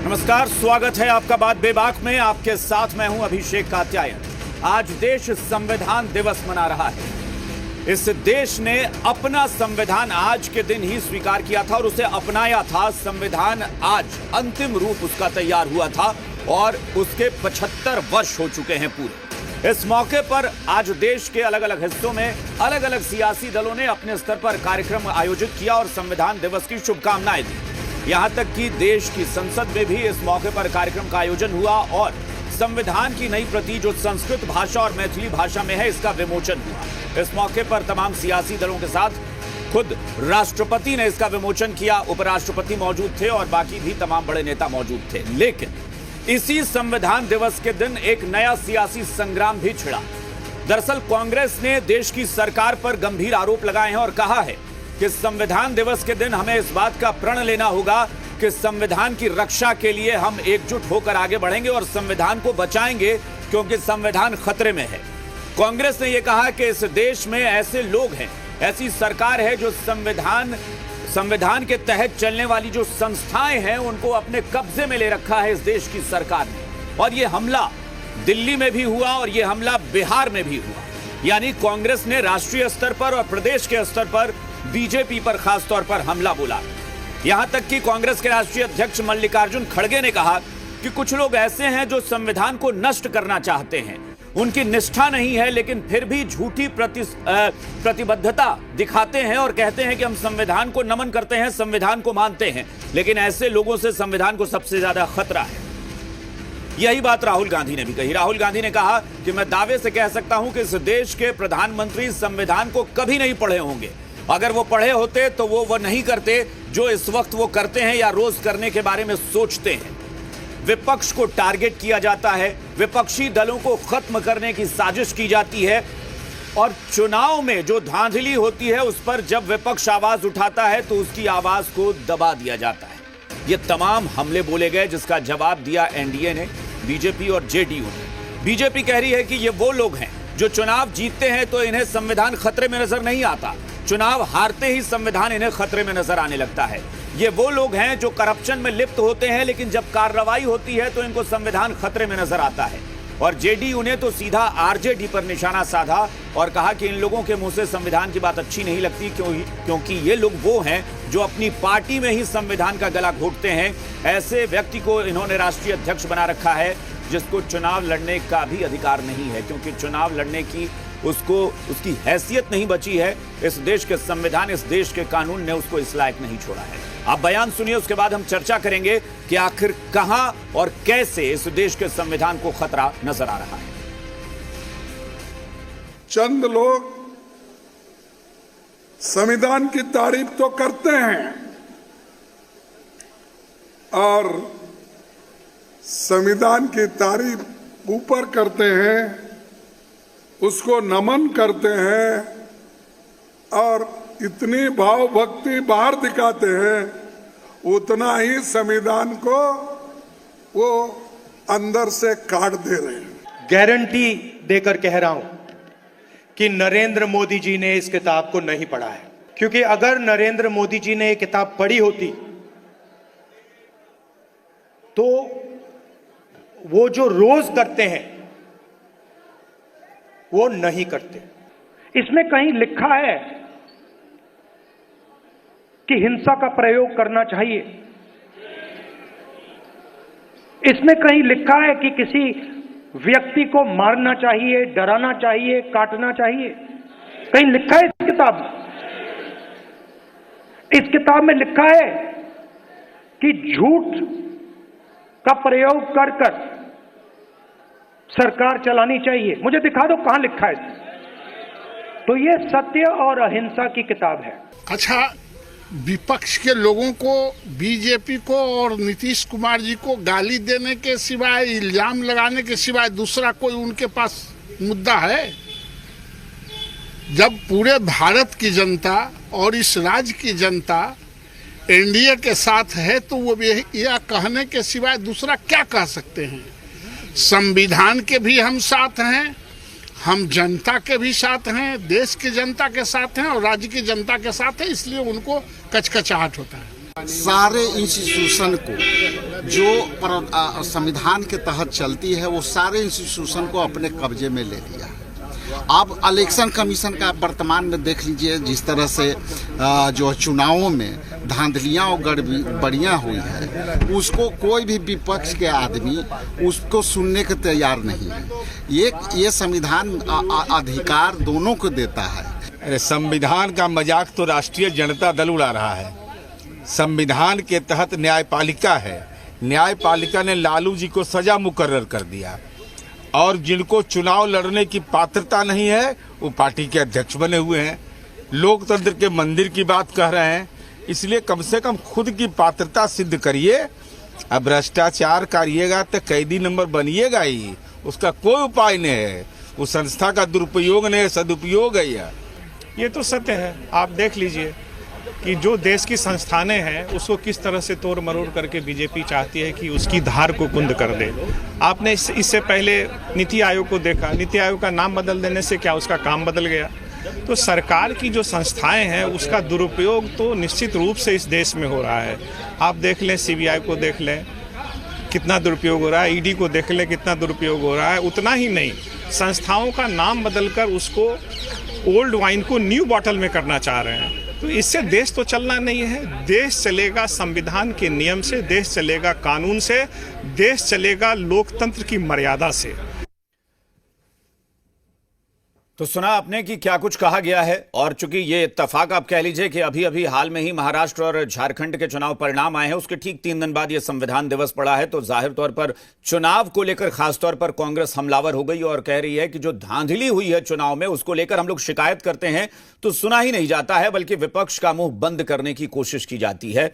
नमस्कार, स्वागत है आपका बात बेबाक में। आपके साथ मैं हूं अभिषेक कात्यायन। आज देश संविधान दिवस मना रहा है। इस देश ने अपना संविधान आज के दिन ही स्वीकार किया था और उसे अपनाया था। संविधान आज अंतिम रूप उसका तैयार हुआ था और उसके 75 वर्ष हो चुके हैं पूरे। इस मौके पर आज देश के अलग अलग हिस्सों में अलग अलग सियासी दलों ने अपने स्तर पर कार्यक्रम आयोजित किया और संविधान दिवस की शुभकामनाएं दी। यहां तक कि देश की संसद में भी इस मौके पर कार्यक्रम का आयोजन हुआ और संविधान की नई प्रति जो संस्कृत भाषा और मैथिली भाषा में है, इसका विमोचन हुआ। इस मौके पर तमाम सियासी दलों के साथ खुद राष्ट्रपति ने इसका विमोचन किया। उपराष्ट्रपति मौजूद थे और बाकी भी तमाम बड़े नेता मौजूद थे। लेकिन इसी संविधान दिवस के दिन एक नया सियासी संग्राम भी छिड़ा। दरअसल कांग्रेस ने देश की सरकार पर गंभीर आरोप लगाए हैं और कहा है कि संविधान दिवस के दिन हमें इस बात का प्रण लेना होगा कि संविधान की रक्षा के लिए हम एकजुट होकर आगे बढ़ेंगे और संविधान को बचाएंगे, क्योंकि संविधान खतरे में है। कांग्रेस ने यह कहा कि इस देश में ऐसे लोग हैं, ऐसी सरकार है जो संविधान के तहत चलने वाली जो संस्थाएं हैं उनको अपने कब्जे में ले रखा है इस देश की सरकार ने। और यह हमला दिल्ली में भी हुआ और यह हमला बिहार में भी हुआ। यानी कांग्रेस ने राष्ट्रीय स्तर पर और प्रदेश के स्तर पर बीजेपी पर खास तौर पर हमला बोला। यहां तक कि कांग्रेस के राष्ट्रीय अध्यक्ष मल्लिकार्जुन खड़गे ने कहा कि कुछ लोग ऐसे हैं जो संविधान को नष्ट करना चाहते हैं। उनकी निष्ठा नहीं है, लेकिन फिर भी झूठी प्रतिबद्धता दिखाते हैं और कहते हैं कि हम संविधान को नमन करते हैं, संविधान को मानते हैं। लेकिन ऐसे लोगों से संविधान को सबसे ज्यादा खतरा है। यही बात राहुल गांधी ने भी कही। राहुल गांधी ने कहा कि मैं दावे से कह सकता हूं कि इस देश के प्रधानमंत्री संविधान को कभी नहीं पढ़े होंगे। अगर वो पढ़े होते तो वो नहीं करते जो इस वक्त वो करते हैं या रोज करने के बारे में सोचते हैं। विपक्ष को टारगेट किया जाता है, विपक्षी दलों को खत्म करने की साजिश की जाती है और चुनाव में जो धांधली होती है उस पर जब विपक्ष आवाज उठाता है तो उसकी आवाज को दबा दिया जाता है। ये तमाम हमले बोले गए, जिसका जवाब दिया एनडीए ने, बीजेपी और जेडीयू ने। बीजेपी कह रही है कि ये वो लोग हैं जो चुनाव जीतते हैं तो इन्हें संविधान खतरे में नजर नहीं आता, चुनाव हारते ही संविधान इन्हें खतरे में नजर आने लगता है। ये वो लोग हैं जो करप्शन में लिप्त होते हैं, लेकिन जब कार्रवाई होती है तो इनको संविधान खतरे में नजर आता है। और जेडीयू ने तो सीधा आरजेडी पर निशाना साधा और कहा कि इन लोगों के मुंह से संविधान की बात अच्छी नहीं लगती, क्योंकि ये लोग वो हैं जो अपनी पार्टी में ही संविधान का गला घोंटते हैं। ऐसे व्यक्ति को इन्होंने राष्ट्रीय अध्यक्ष बना रखा है जिसको चुनाव लड़ने का भी अधिकार नहीं है, क्योंकि चुनाव लड़ने की उसकी हैसियत नहीं बची है। इस देश के संविधान, इस देश के कानून ने उसको इस लायक नहीं छोड़ा है। आप बयान सुनिए, उसके बाद हम चर्चा करेंगे कि आखिर कहां और कैसे इस देश के संविधान को खतरा नजर आ रहा है। चंद लोग संविधान की तारीफ तो करते हैं और संविधान की तारीफ ऊपर करते हैं, उसको नमन करते हैं और इतनी भाव भक्ति बाहर दिखाते हैं, उतना ही संविधान को वो अंदर से काट दे रहे हैं। गारंटी देकर कह रहा हूं कि नरेंद्र मोदी जी ने इस किताब को नहीं पढ़ा है, क्योंकि अगर नरेंद्र मोदी जी ने ये किताब पढ़ी होती तो वो जो रोज करते हैं वो नहीं करते। इसमें कहीं लिखा है कि हिंसा का प्रयोग करना चाहिए, इसमें कहीं लिखा है कि किसी व्यक्ति को मारना चाहिए, डराना चाहिए, काटना चाहिए? कहीं लिखा है इस किताब में? इस किताब में लिखा है कि झूठ का प्रयोग कर कर सरकार चलानी चाहिए। मुझे दिखा दो कहां लिखा है। तो ये सत्य और अहिंसा की किताब है। अच्छा, विपक्ष के लोगों को, बीजेपी को और नीतीश कुमार जी को गाली देने के सिवाय, इल्जाम लगाने के सिवाय दूसरा कोई उनके पास मुद्दा है? जब पूरे भारत की जनता और इस राज्य की जनता एनडीए के साथ है तो वो यह कहने के सिवाय दूसरा क्या कह सकते हैं? संविधान के भी हम साथ हैं, हम जनता के भी साथ हैं, देश की जनता के साथ हैं और राज्य की जनता के साथ हैं, इसलिए उनको कचकचाहट होता है। सारे इंस्टीट्यूशन को जो संविधान के तहत चलती है वो सारे इंस्टीट्यूशन को अपने कब्जे में ले लिया है। अब इलेक्शन कमीशन का वर्तमान में देख लीजिए, जिस तरह से जो चुनावों में धांधलियां और गड़बड़ियां हुई है, उसको कोई भी विपक्ष के आदमी उसको सुनने के तैयार नहीं है। ये संविधान अधिकार दोनों को देता है। संविधान का मजाक तो राष्ट्रीय जनता दल उड़ा रहा है। संविधान के तहत न्यायपालिका है, न्यायपालिका ने लालू जी को सजा मुकर्रर कर दिया और जिनको चुनाव लड़ने की पात्रता नहीं है वो पार्टी के अध्यक्ष बने हुए हैं। लोकतंत्र के मंदिर की बात कह रहे हैं, इसलिए कम से कम खुद की पात्रता सिद्ध करिए। अब भ्रष्टाचार करिएगा तो कैदी नंबर बनिएगा ही, उसका कोई उपाय नहीं है। उस संस्था का दुरुपयोग नहीं है, सदुपयोग है। ये तो सत्य है। आप देख लीजिए कि जो देश की संस्थानें हैं उसको किस तरह से तोड़ मरोड़ करके बीजेपी चाहती है कि उसकी धार को कुंद कर दे। आपने इससे पहले नीति आयोग को देखा, नीति आयोग का नाम बदल देने से क्या उसका काम बदल गया। तो सरकार की जो संस्थाएं हैं उसका दुरुपयोग तो निश्चित रूप से इस देश में हो रहा है। आप देख लें, सीबीआई को देख लें कितना दुरुपयोग हो रहा है, ईडी को देख लें कितना दुरुपयोग हो रहा है। उतना ही नहीं, संस्थाओं का नाम बदलकर उसको ओल्ड वाइन को न्यू बॉटल में करना चाह रहे हैं। तो इससे देश तो चलना नहीं है। देश चलेगा संविधान के नियम से, देश चलेगा कानून से, देश चलेगा लोकतंत्र की मर्यादा से। तो सुना आपने कि क्या कुछ कहा गया है। और चूंकि ये इत्तेफाक आप कह लीजिए कि अभी अभी हाल में ही महाराष्ट्र और झारखंड के चुनाव परिणाम आए हैं, उसके ठीक 3 दिन बाद ये संविधान दिवस पड़ा है, तो जाहिर तौर पर चुनाव को लेकर खासतौर पर कांग्रेस हमलावर हो गई और कह रही है कि जो धांधली हुई है चुनाव में उसको लेकर हम लोग शिकायत करते हैं तो सुना ही नहीं जाता है, बल्कि विपक्ष का मुंह बंद करने की कोशिश की जाती है।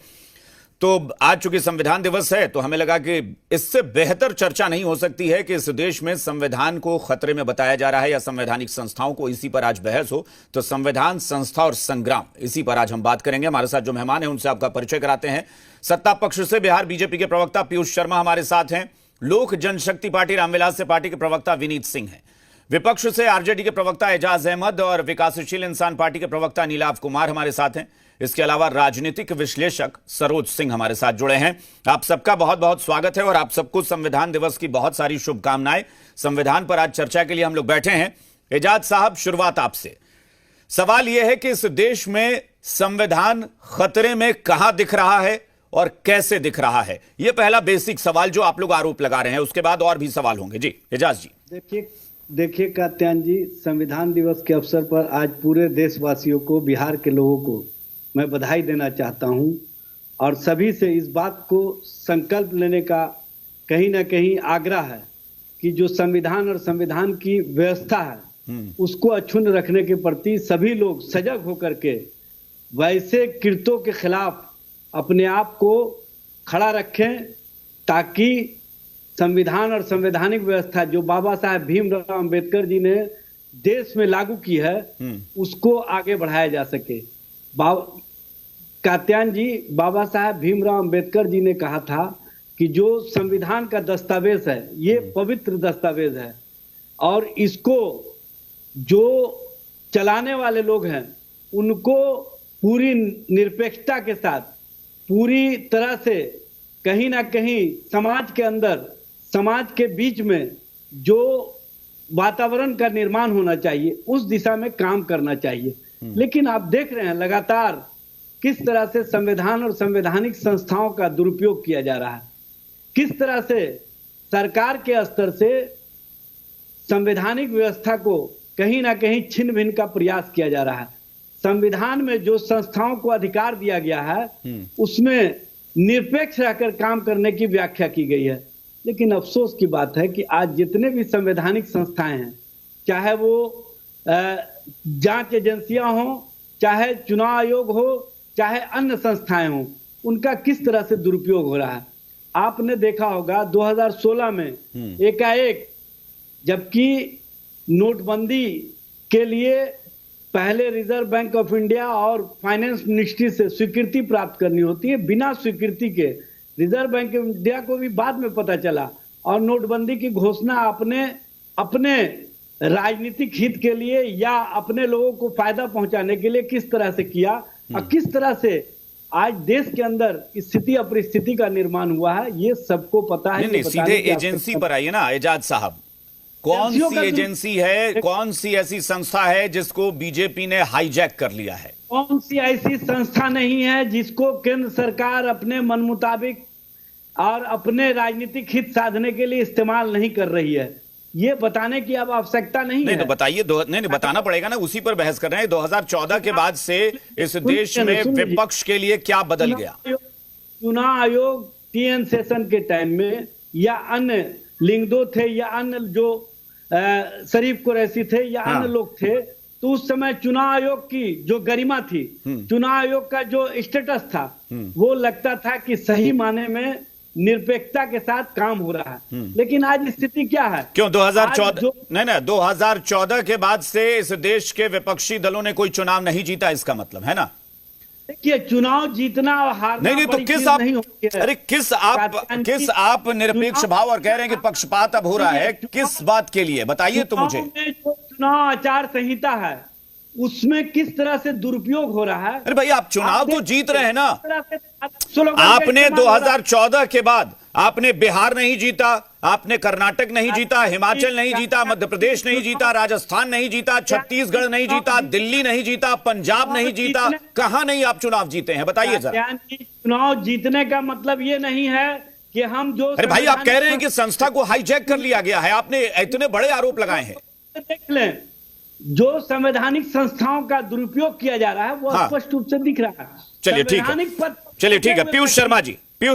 तो आज चूंकि संविधान दिवस है तो हमें लगा कि इससे बेहतर चर्चा नहीं हो सकती है कि इस देश में संविधान को खतरे में बताया जा रहा है या संवैधानिक संस्थाओं को, इसी पर आज बहस हो। तो संविधान, संस्था और संग्राम, इसी पर आज हम बात करेंगे। हमारे साथ जो मेहमान हैं उनसे आपका परिचय कराते हैं। सत्ता पक्ष से बिहार बीजेपी के प्रवक्ता पीयूष शर्मा हमारे साथ हैं। लोक जनशक्ति पार्टी रामविलास से पार्टी के प्रवक्ता विनीत सिंह हैं। विपक्ष से आरजेडी के प्रवक्ता एजाज अहमद और विकासशील इंसान पार्टी के प्रवक्ता नीलाव कुमार हमारे साथ हैं। इसके अलावा राजनीतिक विश्लेषक सरोज सिंह हमारे साथ जुड़े हैं। आप सबका बहुत बहुत स्वागत है और आप सबको संविधान दिवस की बहुत सारी शुभकामनाएं। संविधान पर आज चर्चा के लिए हम लोग बैठे हैं। एजाज साहब, शुरुआत आपसे। सवाल यह है कि इस देश में संविधान खतरे में कहां दिख रहा है और कैसे दिख रहा है? यह पहला बेसिक सवाल जो आप लोग आरोप लगा रहे हैं, उसके बाद और भी सवाल होंगे। जी एजाज जी। देखिए कात्यायन जी, संविधान दिवस के अवसर पर आज पूरे देशवासियों को, बिहार के लोगों को मैं बधाई देना चाहता हूं और सभी से इस बात को संकल्प लेने का कहीं ना कहीं आग्रह है कि जो संविधान और संविधान की व्यवस्था है उसको अक्षुण्ण रखने के प्रति सभी लोग सजग होकर के वैसे कृत्यों के खिलाफ अपने आप को खड़ा रखें, ताकि संविधान और संवैधानिक व्यवस्था जो बाबा साहेब भीमराव अंबेडकर जी ने देश में लागू की है उसको आगे बढ़ाया जा सके। कात्यायन जी, बाबा साहेब भीमराव अंबेडकर जी ने कहा था कि जो संविधान का दस्तावेज है ये पवित्र दस्तावेज है और इसको जो चलाने वाले लोग हैं उनको पूरी निरपेक्षता के साथ, पूरी तरह से कहीं ना कहीं समाज के अंदर, समाज के बीच में जो वातावरण का निर्माण होना चाहिए उस दिशा में काम करना चाहिए। लेकिन आप देख रहे हैं लगातार किस तरह से संविधान और संवैधानिक संस्थाओं का दुरुपयोग किया जा रहा है, किस तरह से सरकार के स्तर से संवैधानिक व्यवस्था को कहीं ना कहीं छिन्न भिन्न का प्रयास किया जा रहा है। संविधान में जो संस्थाओं को अधिकार दिया गया है उसमें निरपेक्ष रहकर काम करने की व्याख्या की गई है। लेकिन अफसोस की बात है कि आज जितने भी संवैधानिक संस्थाएं हैं, चाहे वो जांच एजेंसियां हों, चाहे चुनाव आयोग हो, चाहे अन्य संस्थाएं हों, उनका किस तरह से दुरुपयोग हो रहा है। आपने देखा होगा 2016 में एकाएक, जबकि नोटबंदी के लिए पहले रिजर्व बैंक ऑफ इंडिया और फाइनेंस मिनिस्ट्री से स्वीकृति प्राप्त करनी होती है, बिना स्वीकृति के रिजर्व बैंक ऑफ इंडिया को भी बाद में पता चला और नोटबंदी की घोषणा अपने राजनीतिक हित के लिए या अपने लोगों को फायदा पहुंचाने के लिए किस तरह से किया और किस तरह से आज देश के अंदर स्थिति अपरिस्थिति का निर्माण हुआ है, ये सबको पता है। नहीं, सीधे एजेंसी पर आइए ना एजाज साहब, कौन सी एजेंसी है, कौन सी ऐसी संस्था है जिसको बीजेपी ने हाईजैक कर लिया है? कौन सी ऐसी संस्था नहीं है जिसको केंद्र सरकार अपने मन मुताबिक और अपने राजनीतिक हित साधने के लिए इस्तेमाल नहीं कर रही है, ये बताने की अब आवश्यकता नहीं है। तो बताइए, नहीं बताना पड़ेगा ना, उसी पर बहस कर रहे हैं। 2014 के बाद से इस देश में विपक्ष के लिए क्या बदल गया? चुनाव आयोग टीएन सेशन के टाइम में या अन्य लिंगदो थे या अन्य जो शरीफ कुरैशी थे या अन्य लोग थे, तो उस समय चुनाव आयोग की जो गरिमा थी, चुनाव आयोग का जो स्टेटस था, वो लगता था कि सही माने में निरपेक्षता के साथ काम हो रहा है। लेकिन आज स्थिति क्या है? क्यों 2014 नहीं 2014 के बाद से इस देश के विपक्षी दलों ने कोई चुनाव नहीं जीता, इसका मतलब है ना? देखिए, चुनाव जीतना और हारना नहीं तो किस आप निरपेक्ष भाव और कह रहे हैं कि पक्षपात अब हो रहा है, किस बात के लिए बताइए तो मुझे। जो चुनाव आचार संहिता है उसमें किस तरह से दुरुपयोग हो रहा है? अरे भाई, आप चुनाव तो जीत रहे हैं ना। आपने 2014 के बाद आपने बिहार नहीं जीता, आपने कर्नाटक नहीं जीता, हिमाचल नहीं जीता, मध्य प्रदेश नहीं जीता, राजस्थान नहीं जीता, छत्तीसगढ़ नहीं जीता, दिल्ली नहीं जीता, पंजाब नहीं जीता, कहां नहीं आप चुनाव जीते हैं बताइए जरा। चुनाव जीतने का मतलब ये नहीं है कि हम जो, अरे भाई, आप कह रहे हैं कि संस्था को हाईजैक कर लिया गया है, आपने इतने बड़े आरोप लगाए हैं। देख लें, जो संवैधानिक संस्थाओं का दुरुपयोग किया जा रहा है वो स्पष्ट रूप से दिख रहा है। चलिए ठीक है, पीयूष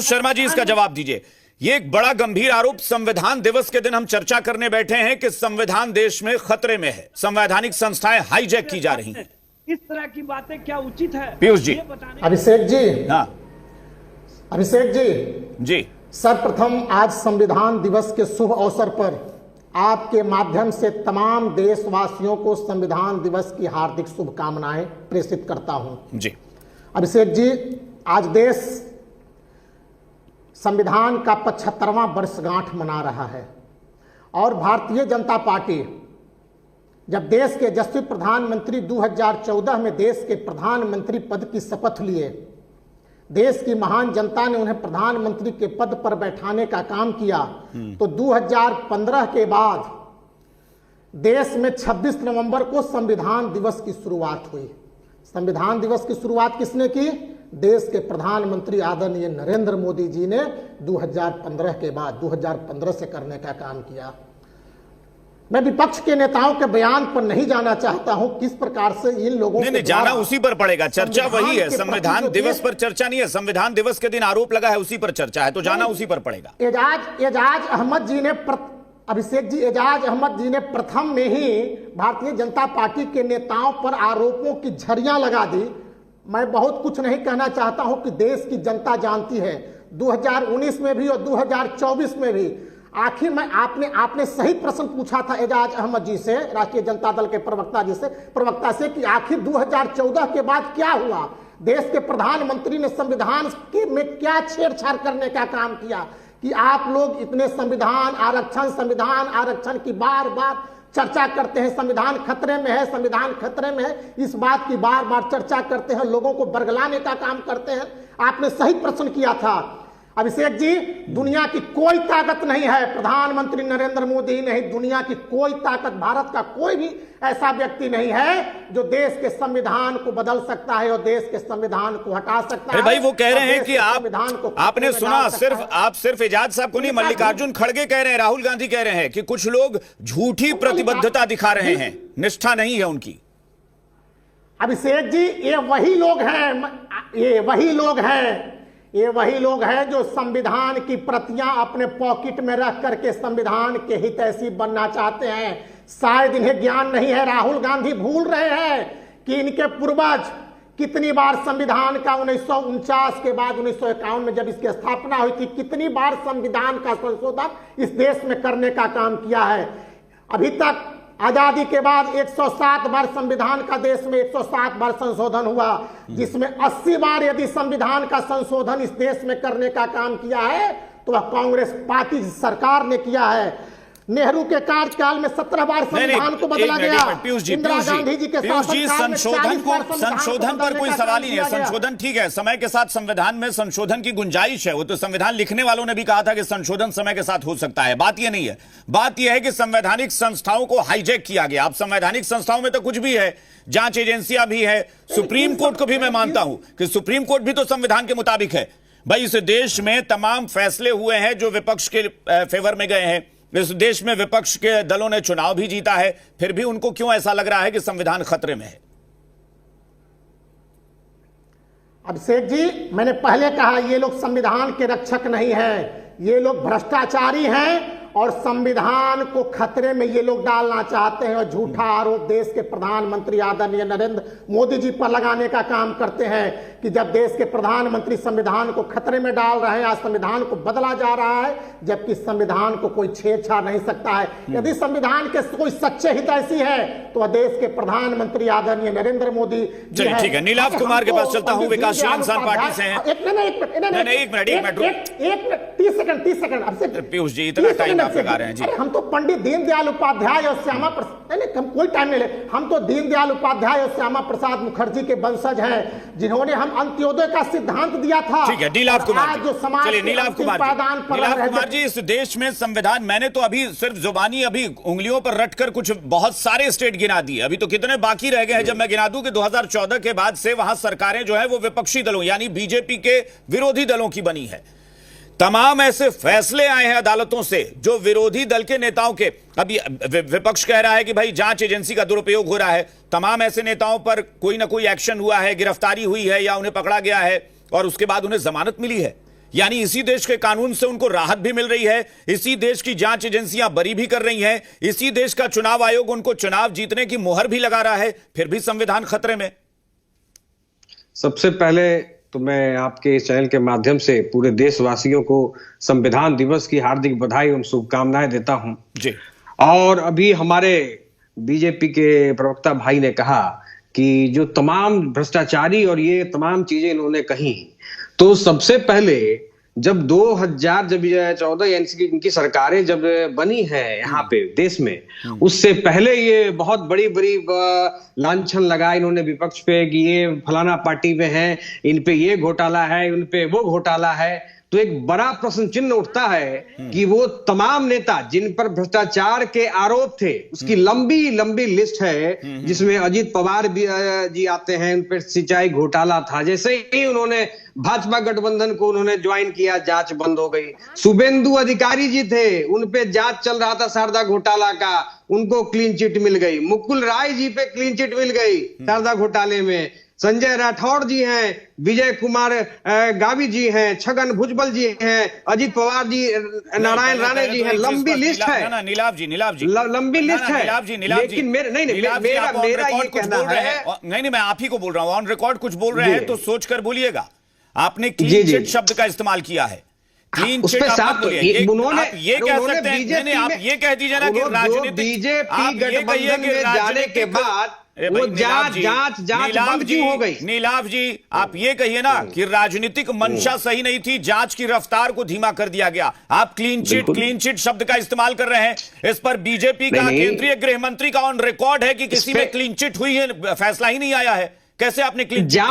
शर्मा जी इसका जवाब दीजिए। ये एक बड़ा गंभीर आरोप संविधान दिवस के दिन हम चर्चा करने बैठे हैं कि संविधान देश में खतरे में है, संवैधानिक संस्थाएं हाईजैक की जा रही हैं। इस तरह की बातें क्या उचित है? पीयूष जी। अभिषेक जी, हाँ अभिषेक जी, सर्वप्रथम आज संविधान दिवस के शुभ अवसर पर आपके माध्यम से तमाम देशवासियों को संविधान दिवस की हार्दिक शुभकामनाएं प्रेषित करता हूं जी। अभिषेक जी, आज देश संविधान का 75वां वर्षगांठ मना रहा है और भारतीय जनता पार्टी जब देश के यशस्वी प्रधानमंत्री 2014 में देश के प्रधानमंत्री पद की शपथ लिए, देश की महान जनता ने उन्हें प्रधानमंत्री के पद पर बैठाने का काम किया, तो 2015 के बाद देश में 26 नवंबर को संविधान दिवस की शुरुआत हुई। संविधान दिवस की शुरुआत किसने की? देश के प्रधानमंत्री आदरणीय नरेंद्र मोदी जी ने 2015 के बाद 2015 से करने का काम किया। मैं विपक्ष के नेताओं के बयान पर नहीं जाना चाहता हूं, किस प्रकार से इन लोगों नहीं जाना उसी पर पड़ेगा, चर्चा वही है, संविधान दिवस पर चर्चा नहीं है। संविधान दिवस के दिन आरोप लगा है, उसी पर चर्चा है, तो जाना उसी पर पड़ेगा। एजाज अहमद जी ने अभिषेक जी, एजाज अहमद जी ने प्रथम में ही भारतीय जनता पार्टी के नेताओं पर आरोपों की झड़ियां लगा दी। मैं बहुत कुछ नहीं कहना चाहता हूं कि देश की जनता जानती है, 2019 में भी और 2024 में भी। आखिर में आपने सही प्रश्न पूछा था एजाज अहमद जी से, राष्ट्रीय जनता दल के प्रवक्ता से कि आखिर 2014 के बाद क्या हुआ? देश के प्रधानमंत्री ने संविधान में क्या छेड़छाड़ करने का काम किया कि आप लोग इतने संविधान आरक्षण की बार बार चर्चा करते हैं? संविधान खतरे में है, संविधान खतरे में है, इस बात की बार बार चर्चा करते हैं, लोगों को बरगलाने का काम करते हैं। आपने सही प्रश्न किया था अभिषेक जी। दुनिया की कोई ताकत नहीं है, प्रधानमंत्री नरेंद्र मोदी ही नहीं, दुनिया की कोई ताकत, भारत का कोई भी ऐसा व्यक्ति नहीं है जो देश के संविधान को बदल सकता है और देश के संविधान को हटा सकता है। भाई, वो कह रहे हैं कि आपने सुना, आप सिर्फ एजाज साहब को नहीं, मल्लिकार्जुन खड़गे कह रहे हैं, राहुल गांधी कह रहे हैं कि कुछ लोग झूठी प्रतिबद्धता दिखा रहे हैं, निष्ठा नहीं है उनकी। अभिषेक जी, ये वही लोग हैं जो संविधान की प्रतियां अपने पॉकेट में रख करके संविधान के हितैषी बनना चाहते हैं। शायद इन्हें ज्ञान नहीं है, राहुल गांधी भूल रहे हैं कि इनके पूर्वज कितनी बार संविधान का 1949 के बाद 1951 में जब इसकी स्थापना हुई थी, कितनी बार संविधान का संशोधन इस देश में करने का काम किया है। अभी तक आजादी के बाद 107 बार संविधान का देश में 107 बार संशोधन हुआ, जिसमें 80 बार यदि संविधान का संशोधन इस देश में करने का काम किया है तो वह कांग्रेस पार्टी सरकार ने किया है। नेहरू के कार्यकाल में 17 बार संविधान को बदला गया। पीयूष जी, इंदिरा गांधी जी के शासनकाल में 40 बार संशोधन पर कोई सवाल ही नहीं है। संशोधन ठीक है, समय के साथ संविधान में संशोधन की गुंजाइश है, वो तो संविधान लिखने वालों ने भी कहा था कि संशोधन समय के साथ हो सकता है। बात ये नहीं है, बात यह है कि संवैधानिक संस्थाओं को हाईजैक किया गया। अब संवैधानिक संस्थाओं में तो कुछ भी है, जांच एजेंसियां भी है, सुप्रीम कोर्ट को भी मैं मानता हूं कि सुप्रीम कोर्ट भी तो संविधान के मुताबिक है। भाई इस देश में तमाम फैसले हुए हैं जो विपक्ष के फेवर में गए हैं। इस देश में विपक्ष के दलों ने चुनाव भी जीता है, फिर भी उनको क्यों ऐसा लग रहा है कि संविधान खतरे में है? अभिषेक जी, मैंने पहले कहा ये लोग संविधान के रक्षक नहीं है, ये लोग भ्रष्टाचारी हैं और संविधान को खतरे में ये लोग डालना चाहते हैं और झूठा आरोप देश के प्रधानमंत्री आदरणीय नरेंद्र मोदी जी पर लगाने का काम करते हैं कि जब देश के प्रधानमंत्री संविधान को खतरे में डाल रहे हैं, आज संविधान को बदला जा रहा है, जबकि संविधान को कोई छेड़छाड़ नहीं सकता है। यदि संविधान के कोई सच्चे हितैषी है तो वह देश के प्रधानमंत्री आदरणीय नरेंद्र मोदी जी हैं। ठीक है, नीलाभ कुमार के पास चलता हूं, विकासशील इंसान पार्टी से हैं। एक मिनट 30 सेकंड अब पीयूष जी इतना टाइम आप लगा रहे हैं जी। अरे हम तो पंडित दीनदयाल उपाध्याय और श्यामा प्रसाद, हम कोई टाइम नहीं ले, हम तो दीनदयाल उपाध्याय और श्यामा प्रसाद मुखर्जी के वंशज हैं जिन्होंने हम अंत्योदय का सिद्धांत दिया था। ठीक है, नीलाभ कुमार जो समाज चलिए नीलाभ कुमार जी, इस देश में संविधान, मैंने तो अभी सिर्फ जुबानी अभी उंगलियों पर रटकर कुछ बहुत सारे स्टेट गिना दिए, अभी तो कितने बाकी रह गए हैं। जब मैं गिना दूं कि 2014 के बाद से वहां सरकारें जो है वो विपक्षी दलों यानी बीजेपी के विरोधी दलों की बनी है। तमाम ऐसे फैसले आए हैं अदालतों से जो विरोधी दल के नेताओं के, अभी विपक्ष कह रहा है कि भाई जांच एजेंसी का दुरुपयोग हो रहा है, तमाम ऐसे नेताओं पर कोई ना कोई एक्शन हुआ है, गिरफ्तारी हुई है या उन्हें पकड़ा गया है और उसके बाद उन्हें जमानत मिली है। यानी इसी देश के कानून से उनको राहत भी मिल रही है, इसी देश की जांच एजेंसियां बरी भी कर रही हैं, इसी देश का चुनाव आयोग उनको चुनाव जीतने की मुहर भी लगा रहा है, फिर भी संविधान खतरे में। सबसे पहले तो मैं आपके इस चैनल के माध्यम से पूरे देशवासियों को संविधान दिवस की हार्दिक बधाई और शुभकामनाएं देता हूं जी। और अभी हमारे बीजेपी के प्रवक्ता भाई ने कहा कि जो तमाम भ्रष्टाचारी और ये तमाम चीजें इन्होंने कही, तो सबसे पहले जब 2014 यानी इनकी सरकारें जब बनी है यहाँ पे देश में, उससे पहले ये बहुत बड़ी बड़ी लांछन लगाया इन्होंने विपक्ष पे कि ये फलाना पार्टी में है, इन पे ये घोटाला है, उन पे वो घोटाला है। तो एक बड़ा प्रश्न चिन्ह उठता है कि वो तमाम नेता जिन पर भ्रष्टाचार के आरोप थे उसकी लंबी लंबी लिस्ट है, जिसमें अजीत पवार भी जी आते हैं, उन पर सिंचाई घोटाला था। जैसे ही उन्होंने भाजपा गठबंधन को उन्होंने ज्वाइन किया, जांच बंद हो गई। शुभेंदु अधिकारी जी थे, उन पे जांच चल रहा था शारदा घोटाला का, उनको क्लीन चिट मिल गई। मुकुल राय जी पे क्लीन चिट मिल गई शारदा घोटाले में। संजय राठौड़ जी हैं, विजय कुमार गावी जी हैं, छगन भुजबल जी हैं, अजीत पवार जी, नारायण राणे जी हैं, लंबी लिस्ट है। नीलाभ जी लंबी लिस्ट है। लेकिन मेरा ये कहना है, नहीं मैं आप ही को बोल रहा हूं, ऑन रिकॉर्ड कुछ बोल रहे हैं तो सोच कर बोलिएगा। आपने क्लीन चिट शब्द का इस्तेमाल किया है, क्लीन चिट आप ये कह सकते हैं, आप ये कह दीजिए ना कि बीजेपी गठबंधन में जाने के बाद वो जांच बंद क्यों हो गई? नीलाभ जी आप ये कहिए ना कि राजनीतिक मंशा सही नहीं थी, जांच की रफ्तार को धीमा कर दिया गया। आप क्लीन चिट शब्द का इस्तेमाल कर रहे हैं। इस पर बीजेपी का केंद्रीय गृह मंत्री का ऑन रिकॉर्ड है कि किसी में क्लीन चिट हुई है, फैसला ही नहीं आया है। कैसे आपने क्लीन चिट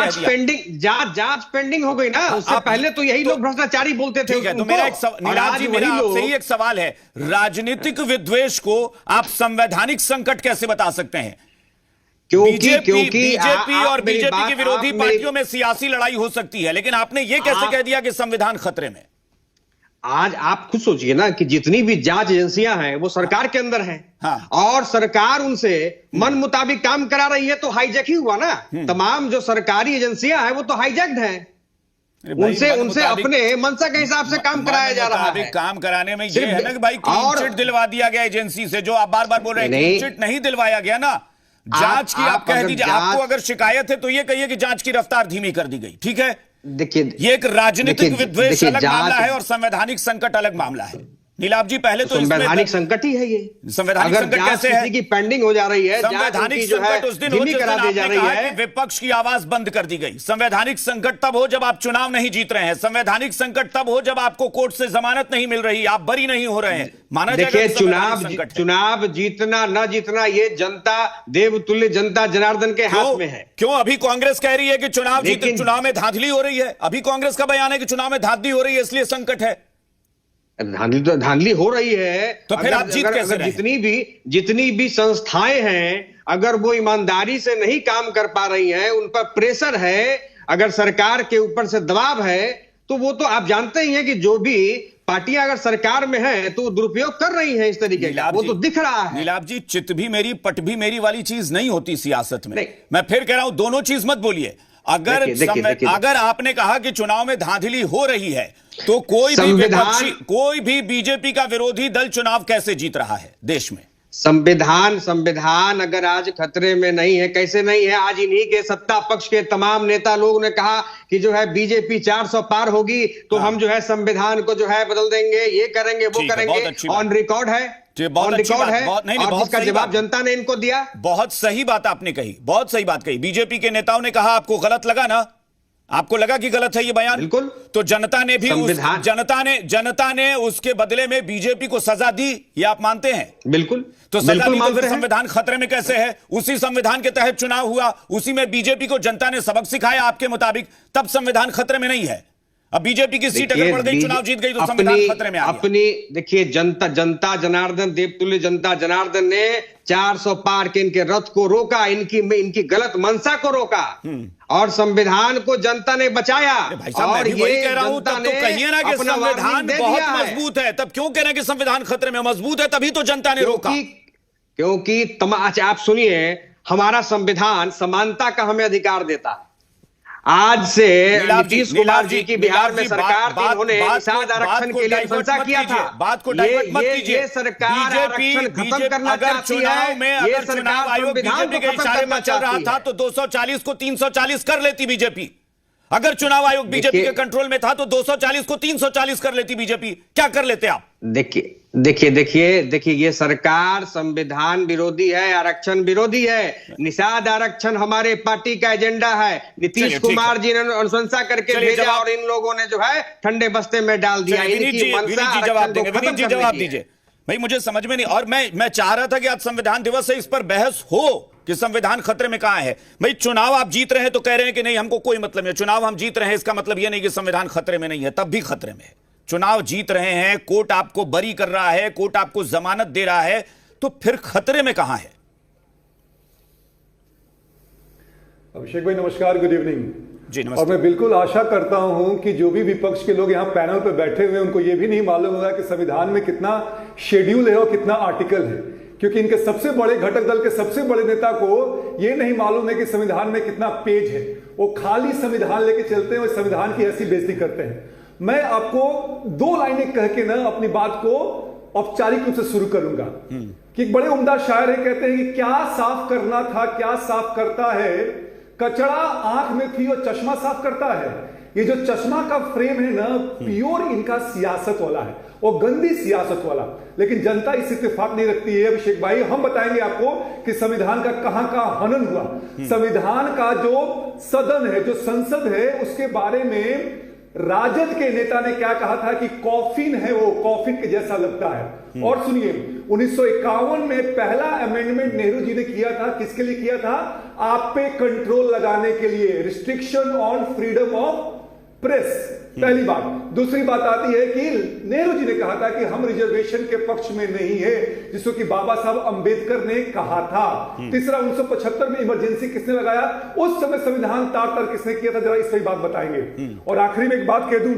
जांच पेंडिंग हो गई ना? उससे पहले तो यही लोग भ्रष्टाचारी बोलते थे। तो मेरा नीलाभ जी मेरा आपसे ही एक सवाल है, राजनीतिक विद्वेष को आप संवैधानिक संकट कैसे बता सकते हैं? बीजेपी और बीजेपी की विरोधी पार्टियों में सियासी लड़ाई हो सकती है, लेकिन आपने यह कैसे कह दिया कि संविधान खतरे में? आज आप खुद सोचिए ना कि जितनी भी जांच एजेंसियां हैं वो सरकार के अंदर हैं। हाँ। और सरकार उनसे मन मुताबिक काम करा रही है, तो हाईजैक ही हुआ ना। तमाम जो सरकारी एजेंसियां हैं वो तो हाईजैक्ड हैं। उनसे अपने मंशा के हिसाब से काम कराया जा रहा है। काम कराने में ये है ना कि भाई क्लीन चिट दिलवा दिया गया एजेंसी से, जो आप बार बार बोल रहे हैं क्लीन चिट नहीं दिलवाया गया ना। जांच की आप कह दीजिए, आपको अगर शिकायत है तो ये कहिए कि जांच की रफ्तार धीमी कर दी गई, ठीक है? देखिए ये एक राजनीतिक विद्वेष अलग मामला है और संवैधानिक संकट अलग मामला है नीलाभ जी पहले तो संवैधानिक संकट ही है ये। संवैधानिक संकट कैसे है की पेंडिंग हो जा रही है, संवैधानिक संकट उस दिन हो जिस दिन आपने कहा कि विपक्ष की आवाज बंद कर दी गई। संवैधानिक संकट तब हो जब आप चुनाव नहीं जीत रहे हैं। संवैधानिक संकट तब हो जब आपको कोर्ट से जमानत नहीं मिल रही, आप बरी नहीं हो रहे हैं। माना देखिए, चुनाव जीतना न जीतना ये जनता, देवतुल्य जनता जनार्दन के हाथ में है। क्यों अभी कांग्रेस कह रही है कि चुनाव में धांधली हो रही है? अभी कांग्रेस का बयान है कि चुनाव में धांधली हो रही है इसलिए संकट है। धांधली हो रही है तो फिर आप जीत कैसे रहे? जितनी भी संस्थाएं हैं, अगर वो ईमानदारी से नहीं काम कर पा रही हैं, उन पर प्रेशर है, अगर सरकार के ऊपर से दबाव है, तो वो तो आप जानते ही हैं कि जो भी पार्टियां अगर सरकार में हैं तो दुरुपयोग कर रही हैं इस तरीके का, वो तो दिख रहा है। नीलाभ जी, चित भी मेरी पट भी मेरी वाली चीज नहीं होती सियासत में। मैं फिर कह रहा हूं, दोनों चीज मत बोलिए। अगर आपने कहा कि चुनाव में धांधली हो रही है तो कोई भी बीजेपी का विरोधी दल चुनाव कैसे जीत रहा है देश में? संविधान अगर आज खतरे में नहीं है, कैसे नहीं है? आज इन्हीं के सत्ता पक्ष के तमाम नेता लोग ने कहा कि जो है बीजेपी 400 पार होगी तो हम जो है संविधान को जो है बदल देंगे, ये करेंगे, वो करेंगे। ऑन रिकॉर्ड है, बहुत रिकॉर्ड है, और इसका जवाब जनता ने इनको दिया। बहुत सही बात आपने कही, बहुत सही बात कही। बीजेपी के नेताओं ने कहा आपको गलत लगा ना, आपको लगा कि गलत है ये बयान? बिल्कुल। तो जनता ने भी जनता ने उसके बदले में बीजेपी को सजा दी, ये आप मानते हैं? बिल्कुल। तो सजा दी तो फिर संविधान खतरे में कैसे है? उसी संविधान के तहत चुनाव हुआ, उसी में बीजेपी को जनता ने सबक सिखाया आपके मुताबिक, तब संविधान खतरे में नहीं है। अब बीजेपी की सीट अगर बढ़ गई, चुनाव जीत गई तो संविधान खतरे में आ गया। देखिए, जनता जनार्दन, देवतुल्य जनता जनार्दन ने 400 पार के इनके रथ को रोका, इनकी गलत मंशा को रोका, और संविधान को जनता ने बचाया। भाई साहब, मैं भी वही कह रहा हूं, तब तो कहिए ना कि संविधान बहुत मजबूत है। तब क्यों कह रहे हैं कि संविधान खतरे में? मजबूत है तभी तो जनता ने रोका। क्योंकि आप सुनिए, हमारा संविधान समानता का हमें अधिकार देता है। आज से नीतीश कुमार जी की बिहार में सरकार थी, उन्होंने निषाद आरक्षण के लिए अनुशंसा किया था। बात को डाइवर्ट मत कीजिए। ये सरकार आरक्षण खत्म करना चाहती है। ये चुनाव आयोग बीजेपी के इशारे पर चल रहा था तो 240 को 340 कर लेती बीजेपी। अगर चुनाव आयोग बीजेपी के कंट्रोल में था तो 240 को 340 कर लेती बीजेपी। क्या कर लेते आप? देखिए, ये सरकार संविधान विरोधी है, आरक्षण विरोधी है। निषाद आरक्षण हमारे पार्टी का एजेंडा है। नीतीश कुमार जी ने अनुशंसा करके भेजा और इन लोगों ने जो है ठंडे बस्ते में डाल दिया। जवाब दीजिए भाई, मुझे समझ में नहीं। और मैं चाह रहा था कि आज संविधान दिवस है, इस पर बहस हो कि संविधान खतरे में कहां है। भाई, चुनाव आप जीत रहे हैं तो कह रहे हैं कि नहीं, हमको कोई मतलब नहीं। चुनाव हम जीत रहे हैं इसका मतलब यह नहीं कि संविधान खतरे में नहीं है, तब भी खतरे में है। चुनाव जीत रहे हैं, कोर्ट आपको बरी कर रहा है, कोर्ट आपको जमानत दे रहा है, तो फिर खतरे में कहां है? अभिषेक भाई नमस्कार, गुड इवनिंग जी। नमस्कार। और मैं बिल्कुल आशा करता हूं कि जो भी विपक्ष के लोग यहां पैनल पर बैठे हुए हैं उनको यह भी नहीं मालूम होगा कि संविधान में कितना शेड्यूल है और कितना आर्टिकल है, क्योंकि इनके सबसे बड़े घटक दल के सबसे बड़े नेता को यह नहीं मालूम है कि संविधान में कितना पेज है। वो खाली संविधान लेके चलते हैं और संविधान की ऐसी बेइज्जती करते हैं। मैं आपको 2 लाइनें कह के ना अपनी बात को औपचारिक रूप से शुरू करूंगा कि एक बड़े उम्दा शायर है, कहते हैं कि क्या साफ करना था, क्या साफ करता है, कचरा आंख में थी और चश्मा साफ करता है। ये जो चश्मा का फ्रेम है ना, प्योर इनका सियासत वाला है और गंदी सियासत वाला। लेकिन जनता इस इत्तेफाक नहीं रखती है। अभिषेक भाई, हम बताएंगे आपको कि संविधान का कहां हनन हुआ। संविधान का जो सदन है, जो संसद है, उसके बारे में राजद के नेता ने क्या कहा था कि कॉफिन है, वो कॉफिन के जैसा लगता है। और सुनिए, 1951 में पहला अमेंडमेंट नेहरू जी ने किया था। किसके लिए किया था? आप पे कंट्रोल लगाने के लिए, restriction on freedom of press. पहली बात। दूसरी बात आती है कि नेहरू जी ने कहा था कि हम रिजर्वेशन के पक्ष में नहीं है, जिसको कि बाबा साहब अंबेडकर ने कहा था। तीसरा, 1975 में इमरजेंसी किसने लगाया? उस समय संविधान तार किसने किया था? जरा इस पर बात बताएंगे। और आखिरी में एक बात कह दूं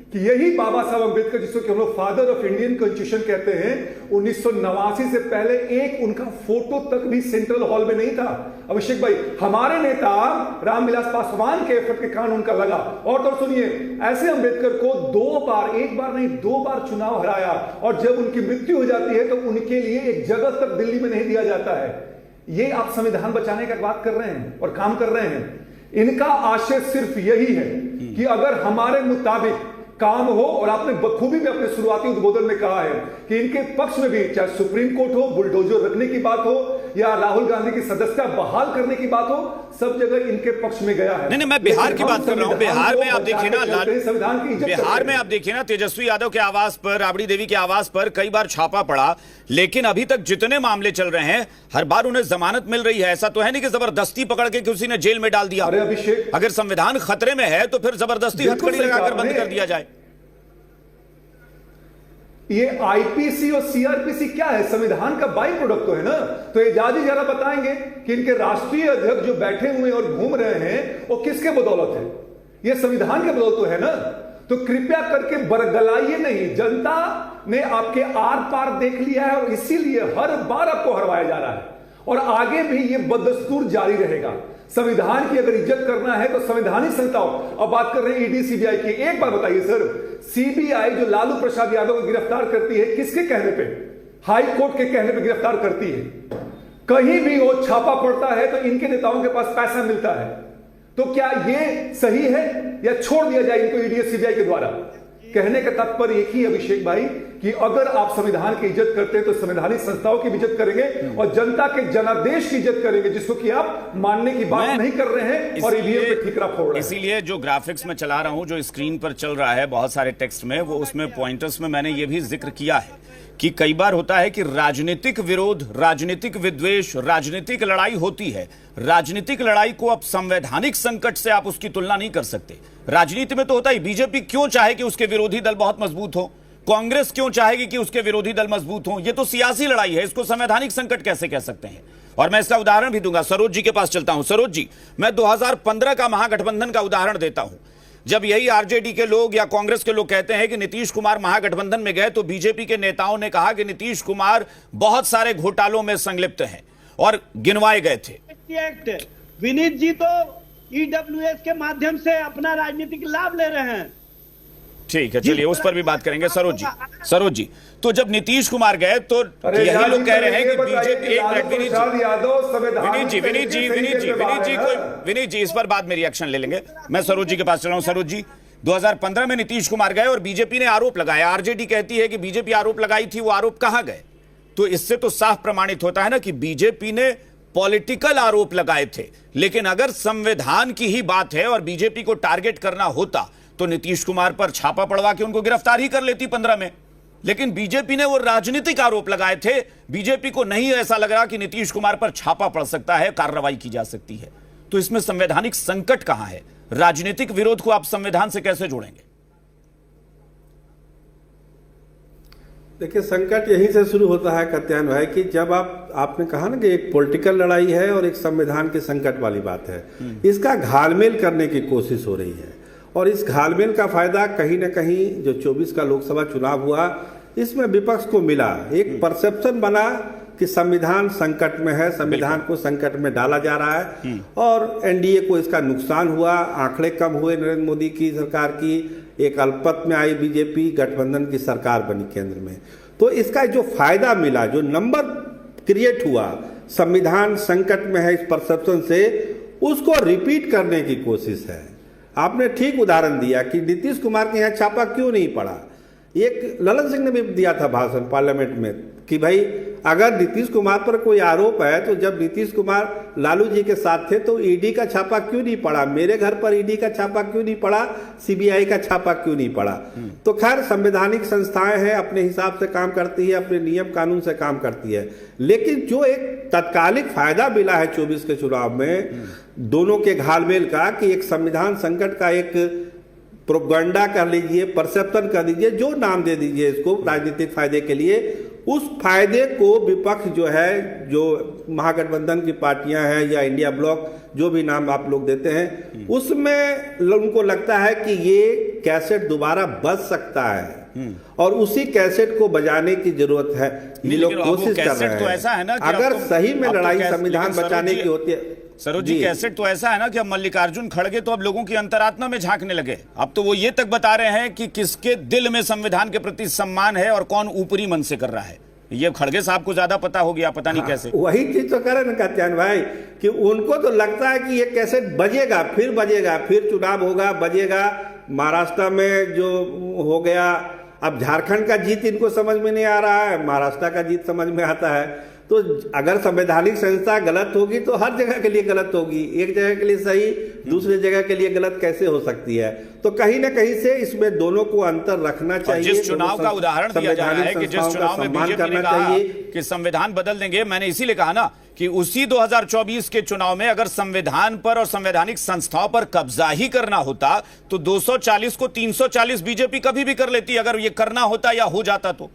कि यही बाबा साहब अंबेडकर, जिसको कि हम लोग फादर ऑफ इंडियन कॉन्स्टिट्यूशन कहते हैं, 1989 से पहले एक उनका फोटो तक भी सेंट्रल हॉल में नहीं था। अभिषेक भाई, हमारे नेता रामविलास पासवान के एफर्ट के कारण उनका लगा। और तो सुनिए, ऐसे अंबेडकर को 2 बार, 1 बार नहीं 2 बार चुनाव हराया, और जब उनकी मृत्यु हो जाती है तो उनके लिए एक जगह तक दिल्ली में नहीं दिया जाता है। ये आप संविधान बचाने का बात कर रहे हैं और काम कर रहे हैं। इनका आशय सिर्फ यही है कि अगर हमारे मुताबिक काम हो। और आपने बखूबी में अपने शुरुआती उद्बोधन में कहा है कि इनके पक्ष में भी, चाहे सुप्रीम कोर्ट हो, बुलडोजर रखने की बात हो या राहुल गांधी की सदस्यता बहाल करने की बात हो, सब जगह इनके पक्ष में गया है। नहीं, मैं बिहार की बात कर रहा हूं। बिहार में आप देखिए ना, संविधान की बिहार में आप देखिए ना, तेजस्वी यादव के आवास पर, राबड़ी देवी के आवास पर कई बार छापा पड़ा, लेकिन अभी तक जितने मामले चल रहे हैं हर बार उन्हें जमानत मिल रही है। ऐसा तो है नहीं कि जबरदस्ती पकड़ के किसी ने जेल में डाल दिया। अरे अभिषेक, अगर संविधान खतरे में है तो फिर जबरदस्ती हथकड़ी लगाकर बंद कर दिया जाए। ये आईपीसी और सीआरपीसी क्या है? संविधान का बाई प्रोडक्ट तो है ना। तो एजाज जरा बताएंगे कि इनके राष्ट्रीय अध्यक्ष जो बैठे हुए और घूम रहे हैं वो किसके बदौलत है? ये संविधान के बदौलत तो है ना। तो कृपया करके बरगलाइए नहीं। जनता ने आपके आर पार देख लिया है और इसीलिए हर बार आपको हरवाया जा रहा है और आगे भी ये बदस्तूर जारी रहेगा। संविधान की अगर इज्जत करना है तो संवैधानिक संस्थाओं, अब बात कर रहे हैं ईडी सीबीआई की, एक बार बताइए सर, सीबीआई जो लालू प्रसाद यादव को गिरफ्तार करती है किसके कहने पे? हाई कोर्ट के कहने पे गिरफ्तार करती है। कहीं भी वो छापा पड़ता है तो इनके नेताओं के पास पैसा मिलता है। तो क्या ये सही है या छोड़ दिया जाए इनको ईडी सीबीआई के द्वारा? कहने का तात्पर्य एक ही अभिषेक भाई कि अगर आप संविधान की इज्जत करते हैं तो संवैधानिक संस्थाओं की इज्जत करेंगे और जनता के जनादेश की इज्जत करेंगे, जिसको कि आप मानने की बात नहीं कर रहे हैं और ईवीएम पे ठीकरा फोड़ रहे हैं। इसीलिए जो ग्राफिक्स में चला रहा हूं, जो स्क्रीन पर चल रहा है बहुत सारे टेक्स्ट में, वो उसमें पॉइंटर्स में मैंने ये भी जिक्र किया है कि कई बार होता है कि राजनीतिक विरोध, राजनीतिक विद्वेष, राजनीतिक लड़ाई होती है। राजनीतिक लड़ाई को अब संवैधानिक संकट से आप उसकी तुलना नहीं कर सकते। राजनीति में तो होता ही, बीजेपी क्यों चाहे कि उसके विरोधी दल बहुत मजबूत हो, कांग्रेस क्यों चाहेगी कि उसके विरोधी दल मजबूत हो, ये तो सियासी लड़ाई है। इसको संवैधानिक संकट कैसे कह सकते हैं? और मैं इसका उदाहरण भी दूंगा। सरोज जी के पास चलता हूं। सरोज जी, मैं 2015 का महागठबंधन का उदाहरण देता हूं। जब यही आरजेडी के लोग या कांग्रेस के लोग कहते हैं कि नीतीश कुमार महागठबंधन में गए तो बीजेपी के नेताओं ने कहा कि नीतीश कुमार बहुत सारे घोटालों में संलिप्त हैं और गिनवाए गए थे। विनीत जी तो ईडब्ल्यूएस के माध्यम से अपना राजनीतिक लाभ ले रहे हैं। ठीक है, चलिए उस पर भी बात करेंगे। सरोज जी, तो जब नीतीश कुमार गए तो यही लोग कह रहे हैं कि बीजेपी, एक मिनट विनीत जी इस पर बाद में रिएक्शन ले लेंगे। मैं सरोज जी के पास चला हूं। सरोज जी, 2015 में नीतीश कुमार गए और बीजेपी ने आरोप लगाया। आरजेडी कहती है कि बीजेपी आरोप लगाई थी, वो आरोप कहां गए? तो इससे तो साफ प्रमाणित होता है ना कि बीजेपी ने पॉलिटिकल आरोप लगाए थे। लेकिन अगर संविधान की ही बात है और बीजेपी को टारगेट करना होता तो नीतीश कुमार पर छापा पड़वा के उनको गिरफ्तार ही कर लेती 15 में। लेकिन बीजेपी ने वो राजनीतिक आरोप लगाए थे। बीजेपी को नहीं ऐसा लग रहा कि नीतीश कुमार पर छापा पड़ सकता है, कार्रवाई की जा सकती है। तो इसमें संवैधानिक संकट कहां है? राजनीतिक विरोध को आप संविधान से कैसे जोड़ेंगे? देखिए, संकट यहीं से शुरू होता है कात्यायन भाई कि जब आपने कहा ना कि एक पॉलिटिकल लड़ाई है और एक संविधान के संकट वाली बात है, इसका घालमेल करने की कोशिश हो रही है। और इस घालमेल का फायदा कहीं ना कहीं जो 24 का लोकसभा चुनाव हुआ, इसमें विपक्ष को मिला। एक परसेप्शन बना कि संविधान संकट में है, संविधान को संकट में डाला जा रहा है और एनडीए को इसका नुकसान हुआ। आंकड़े कम हुए नरेंद्र मोदी की सरकार की, एक अल्पमत में आई बीजेपी, गठबंधन की सरकार बनी केंद्र में। तो इसका जो फायदा मिला, जो नंबर क्रिएट हुआ संविधान संकट में है, इस परसेप्शन से उसको रिपीट करने की कोशिश है। आपने ठीक उदाहरण दिया कि नीतीश कुमार के यहाँ छापा क्यों नहीं पड़ा। एक ललन सिंह ने भी दिया था भाषण पार्लियामेंट में कि भाई अगर नीतीश कुमार पर कोई आरोप है तो जब नीतीश कुमार लालू जी के साथ थे तो ईडी का छापा क्यों नहीं पड़ा, मेरे घर पर ईडी का छापा क्यों नहीं पड़ा, सीबीआई का छापा क्यों नहीं पड़ा। तो खैर, संवैधानिक संस्थाएं हैं, अपने हिसाब से काम करती है, अपने नियम कानून से काम करती है। लेकिन जो एक तात्कालिक फायदा मिला है 24 के चुनाव में दोनों के घालमेल का, कि एक संविधान संकट का एक प्रोपगंडा कर लीजिए, परसेप्शन कर दीजिए, जो नाम दे दीजिए इसको राजनीतिक फायदे के लिए, उस फायदे को विपक्ष जो है, जो महागठबंधन की पार्टियां हैं या इंडिया ब्लॉक, जो भी नाम आप लोग देते हैं, उसमें उनको लगता है कि ये कैसेट दोबारा बज सकता है और उसी कैसेट को बजाने की जरूरत है। ये लोग कोशिश कर रहे हैं। तो ऐसा है ना कि अगर सही में लड़ाई संविधान बचाने की होती है। सरोज जी, कैसेट तो ऐसा है ना कि अब मल्लिकार्जुन खड़गे तो अब लोगों की अंतरात्मा में झांकने लगे। अब तो वो ये तक बता रहे हैं कि किसके दिल में संविधान के प्रति सम्मान है और कौन ऊपरी मन से कर रहा है। ये खड़गे साहब को ज्यादा पता हो गया, पता नहीं कैसे। वही चीज तो करें ना कात्यायन भाई कि उनको तो लगता है कि ये कैसेट बजेगा, फिर चुनाव होगा, बजेगा, महाराष्ट्र में जो हो गया, अब झारखंड का जीत इनको समझ में नहीं आ रहा है, महाराष्ट्र का जीत समझ में आता है। तो अगर संवैधानिक संस्था गलत होगी तो हर जगह के लिए गलत होगी, एक जगह के लिए सही दूसरे जगह के लिए गलत कैसे हो सकती है? तो कहीं ना कहीं से इसमें दोनों को अंतर रखना चाहिए। जिस चुनाव का उदाहरण दिया जा रहा है कि जिस चुनाव में बीजेपी ने कहा कि संविधान बदल देंगे, मैंने इसीलिए कहा ना कि उसी 2024 के चुनाव में अगर संविधान पर और संवैधानिक संस्थाओं पर कब्जा ही करना होता तो 240 को 340 बीजेपी कभी भी कर लेती, अगर ये करना होता या हो जाता तो।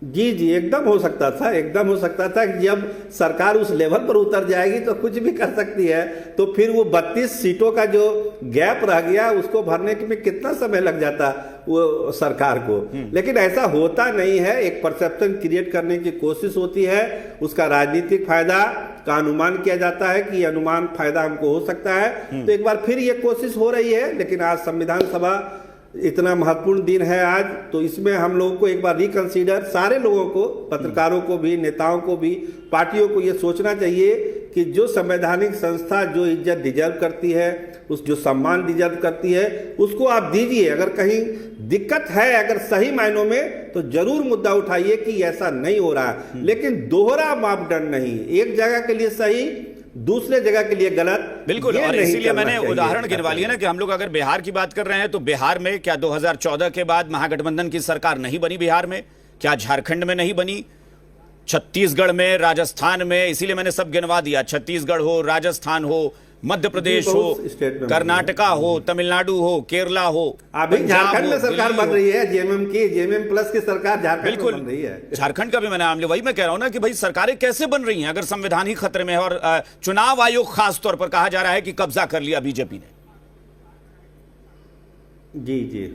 जी जी, एकदम हो सकता था, एकदम हो सकता था कि जब सरकार उस लेवल पर उतर जाएगी तो कुछ भी कर सकती है। तो फिर वो 32 सीटों का जो गैप रह गया उसको भरने में कितना समय लग जाता वो सरकार को। लेकिन ऐसा होता नहीं है, एक परसेप्शन क्रिएट करने की कोशिश होती है, उसका राजनीतिक फायदा का अनुमान किया जाता है कि अनुमान फायदा हमको हो सकता है। तो एक बार फिर ये कोशिश हो रही है। लेकिन आज संविधान सभा इतना महत्वपूर्ण दिन है आज, तो इसमें हम लोगों को एक बार रिकंसीडर, सारे लोगों को, पत्रकारों को भी, नेताओं को भी, पार्टियों को ये सोचना चाहिए कि जो संवैधानिक संस्था जो इज्जत डिजर्व करती है, उस जो सम्मान डिजर्व करती है, उसको आप दीजिए। अगर कहीं दिक्कत है, अगर सही मायनों में, तो जरूर मुद्दा उठाइए कि ऐसा नहीं हो रहा है। लेकिन दोहरा मापदंड नहीं, एक जगह के लिए सही दूसरे जगह के लिए गलत, बिल्कुल। और इसीलिए मैंने उदाहरण गिनवा लिया ना कि हम लोग अगर बिहार की बात कर रहे हैं तो बिहार में क्या 2014 के बाद महागठबंधन की सरकार नहीं बनी? बिहार में क्या झारखंड में नहीं बनी? छत्तीसगढ़ में, राजस्थान में, इसीलिए मैंने सब गिनवा दिया। छत्तीसगढ़ हो, राजस्थान हो, मध्य प्रदेश हो, कर्नाटका हो, तमिलनाडु हो, केरला हो, अभी झारखंड में सरकार बन रही है, जेएमएम की, जेएमएम प्लस की सरकार झारखंड में बन रही है। झारखंड का भी मैंने नाम लिया। वही मैं कह रहा हूं ना कि भाई सरकारें कैसे बन रही हैं अगर संविधान ही खतरे में है और चुनाव आयोग खास तौर पर कहा जा रहा है कि कब्जा कर लिया बीजेपी ने। जी जी,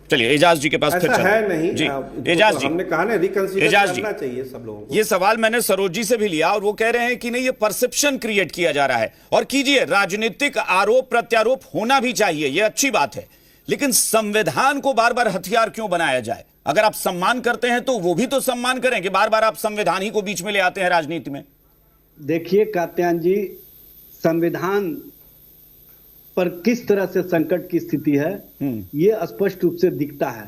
चलिए एजाज जी के पास फिर है नहीं जी। एजाज जी, हमने कहा ना रिकंसीडर करना चाहिए सब लोगों को। ये सवाल मैंने सरोज जी से भी लिया और वो कह रहे हैं कि नहीं, ये परसेप्शन क्रिएट किया जा रहा है। और कीजिए, राजनीतिक आरोप प्रत्यारोप होना भी चाहिए, ये अच्छी बात है, लेकिन संविधान को बार बार हथियार क्यों बनाया जाए? अगर आप सम्मान करते हैं तो वो भी तो सम्मान करें कि बार बार आप संविधान ही को बीच में ले आते हैं राजनीति में। देखिए कात्यायन जी, संविधान पर किस तरह से संकट की स्थिति है ये स्पष्ट रूप से दिखता है।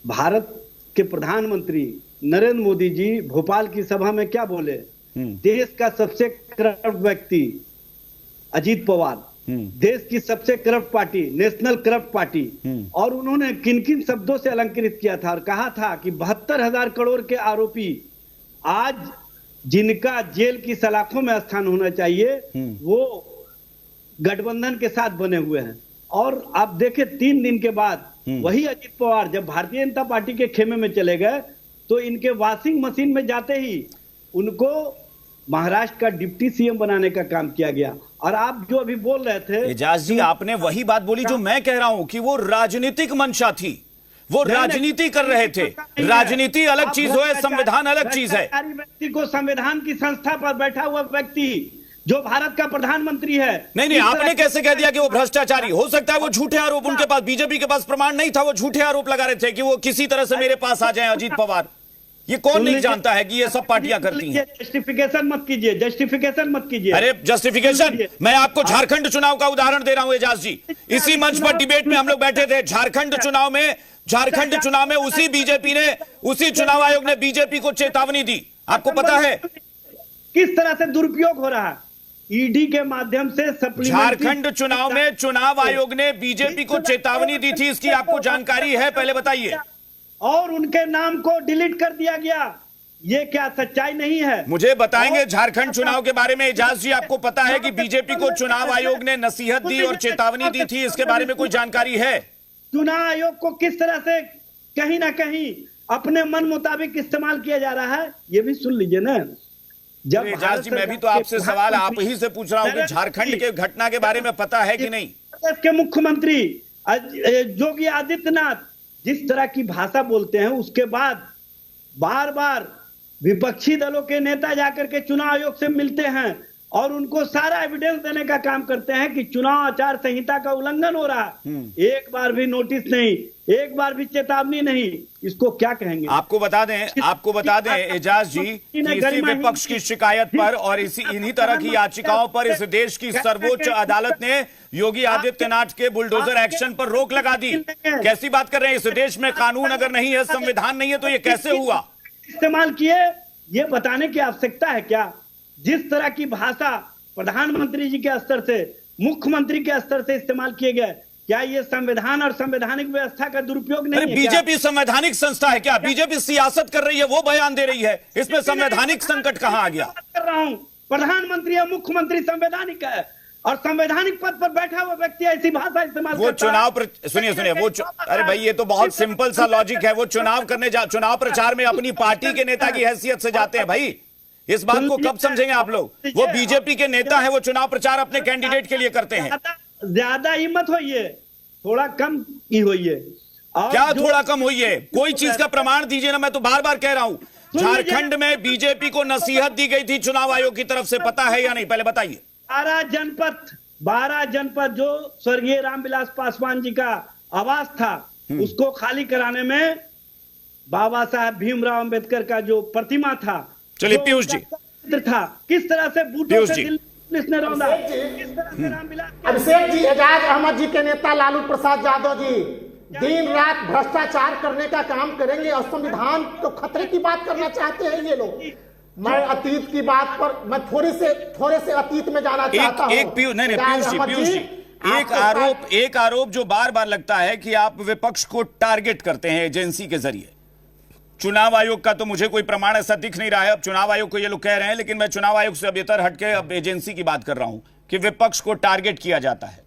भारत के प्रधानमंत्री नरेंद्र मोदी जी भोपाल की सभा में क्या बोले? देश का सबसे करप्ट व्यक्ति अजीत पवार, देश की सबसे corrupt party national corrupt party, और उन्होंने किन किन शब्दों से अलंकृत किया था और कहा था कि 72,000 करोड़ के आरोपी आज जिनका जेल की सलाखों में स्थान होना चाहिए वो गठबंधन के साथ बने हुए हैं। और आप देखें 3 दिन के बाद वही अजीत पवार जब भारतीय जनता पार्टी के खेमे में चले गए तो इनके वॉशिंग मशीन में जाते ही उनको महाराष्ट्र का डिप्टी सीएम बनाने का काम किया गया। और आप जो अभी बोल रहे थे एजाज जी, आपने वही बात बोली जो मैं कह रहा हूं कि वो राजनीतिक मंशा थी, वो राजनीति कर रहे थे। राजनीति अलग चीज है, संविधान अलग चीज है। व्यक्ति को संविधान की संस्था पर बैठा हुआ व्यक्ति जो भारत का प्रधानमंत्री है, नहीं, आपने कैसे कह दिया कि वो भ्रष्टाचारी? हो सकता है वो झूठे आरोप, उनके पास, बीजेपी के पास प्रमाण नहीं था, वो झूठे आरोप लगा रहे थे कि वो किसी तरह से मेरे पास आ जाएं अजीत पवार। ये कौन नहीं जानता है कि ये सब पार्टियां करती हैं? जस्टिफिकेशन मत कीजिए, जस्टिफिकेशन मत कीजिए। अरे जस्टिफिकेशन, मैं आपको झारखंड चुनाव का उदाहरण दे रहा हूं एजाज जी। इसी मंच पर डिबेट में हम लोग बैठे थे। झारखंड चुनाव में उसी बीजेपी ने, उसी चुनाव आयोग ने बीजेपी को चेतावनी दी। आपको पता है किस तरह से दुरुपयोग हो रहा है ईडी के माध्यम से? झारखंड चुनाव में चुनाव आयोग ने बीजेपी को चेतावनी दी थी, इसकी आपको जानकारी है? पहले बताइए। और उनके नाम को डिलीट कर दिया गया, ये क्या सच्चाई नहीं है? मुझे बताएंगे झारखंड चुनाव के बारे में। एजाज जी, आपको पता है कि बीजेपी को चुनाव आयोग ने नसीहत दी और चेतावनी दी थी, इसके बारे में कोई जानकारी है? चुनाव आयोग को किस तरह से कहीं ना कहीं अपने मन मुताबिक इस्तेमाल किया जा रहा है, ये भी सुन लीजिए ना। जब एजाज जी, मैं भी तो आपसे सवाल आप ही से पूछ रहा हूं कि झारखंड के घटना के बारे में पता है कि नहीं? प्रदेश के मुख्यमंत्री योगी आदित्यनाथ जिस तरह की भाषा बोलते हैं, उसके बाद बार बार विपक्षी दलों के नेता जाकर के चुनाव आयोग से मिलते हैं और उनको सारा एविडेंस देने का काम करते हैं कि चुनाव आचार संहिता का उल्लंघन हो रहा है। एक बार भी नोटिस नहीं, एक बार भी चेतावनी नहीं, इसको क्या कहेंगे? आपको बता दें एजाज जी, इसी विपक्ष की शिकायत पर और इन्हीं तरह की याचिकाओं पर इस देश की सर्वोच्च अदालत ने योगी आदित्यनाथ के बुलडोजर एक्शन पर रोक लगा दी। कैसी बात कर रहे हैं? इस देश में कानून अगर नहीं है, संविधान नहीं है, तो ये कैसे हुआ? इस्तेमाल किए, ये बताने की आवश्यकता है क्या? जिस तरह की भाषा प्रधानमंत्री जी के स्तर से, मुख्यमंत्री के स्तर से इस्तेमाल किए गए, क्या ये संविधान और संवैधानिक व्यवस्था का दुरुपयोग नहीं है? बीजेपी संवैधानिक संस्था है क्या? बीजेपी सियासत कर रही है, वो बयान दे रही है, इसमें संवैधानिक संकट कहां आ गया? कर रहा हूं, प्रधानमंत्री या मुख्यमंत्री संवैधानिक है और संवैधानिक पद पर बैठा हुआ व्यक्ति ऐसी भाषा इस्तेमाल वो चुनाव सुनिए वो अरे भाई, ये तो बहुत सिंपल सा लॉजिक है। वो चुनाव प्रचार में अपनी पार्टी के नेता की हैसियत से जाते हैं भाई। इस बात को कब समझेंगे आप लोग? वो बीजेपी के नेता है, वो चुनाव प्रचार अपने कैंडिडेट के लिए करते हैं। ज्यादा ही मत होइए, थोड़ा कम ही होइए। क्या थोड़ा कम होइए? कोई चीज का प्रमाण दीजिए ना। मैं तो बार बार कह रहा हूं, झारखंड में बीजेपी को नसीहत दी गई थी चुनाव आयोग की तरफ से, पता है या नहीं? पहले बताइए। 12 जनपद जो स्वर्गीय रामविलास पासवान जी का आवास था, उसको खाली कराने में बाबा साहब भीमराव अंबेडकर का जो प्रतिमा था, चलिए पीयूष जी, था किस तरह से बूटों से दिल्ली पुलिस ने रौंदा, किस तरह से रामविलास अभिषेक जी, एजाज अहमद जी के नेता लालू प्रसाद यादव जी दिन रात भ्रष्टाचार करने का काम करेंगे और संविधान को खतरे की बात करना चाहते हैं ये लोग। मैं अतीत की बात पर मैं थोड़े से अतीत में जाना चाहता हूं। पीयूष जी, एक आरोप जो बार बार लगता है कि आप विपक्ष को टारगेट करते हैं एजेंसी के जरिए। चुनाव आयोग का तो मुझे कोई प्रमाण ऐसा दिख नहीं रहा है। अब चुनाव आयोग को ये लोग कह रहे हैं, लेकिन मैं चुनाव आयोग से अब इतर हटके अब एजेंसी की बात कर रहा हूं कि विपक्ष को टारगेट किया जाता है।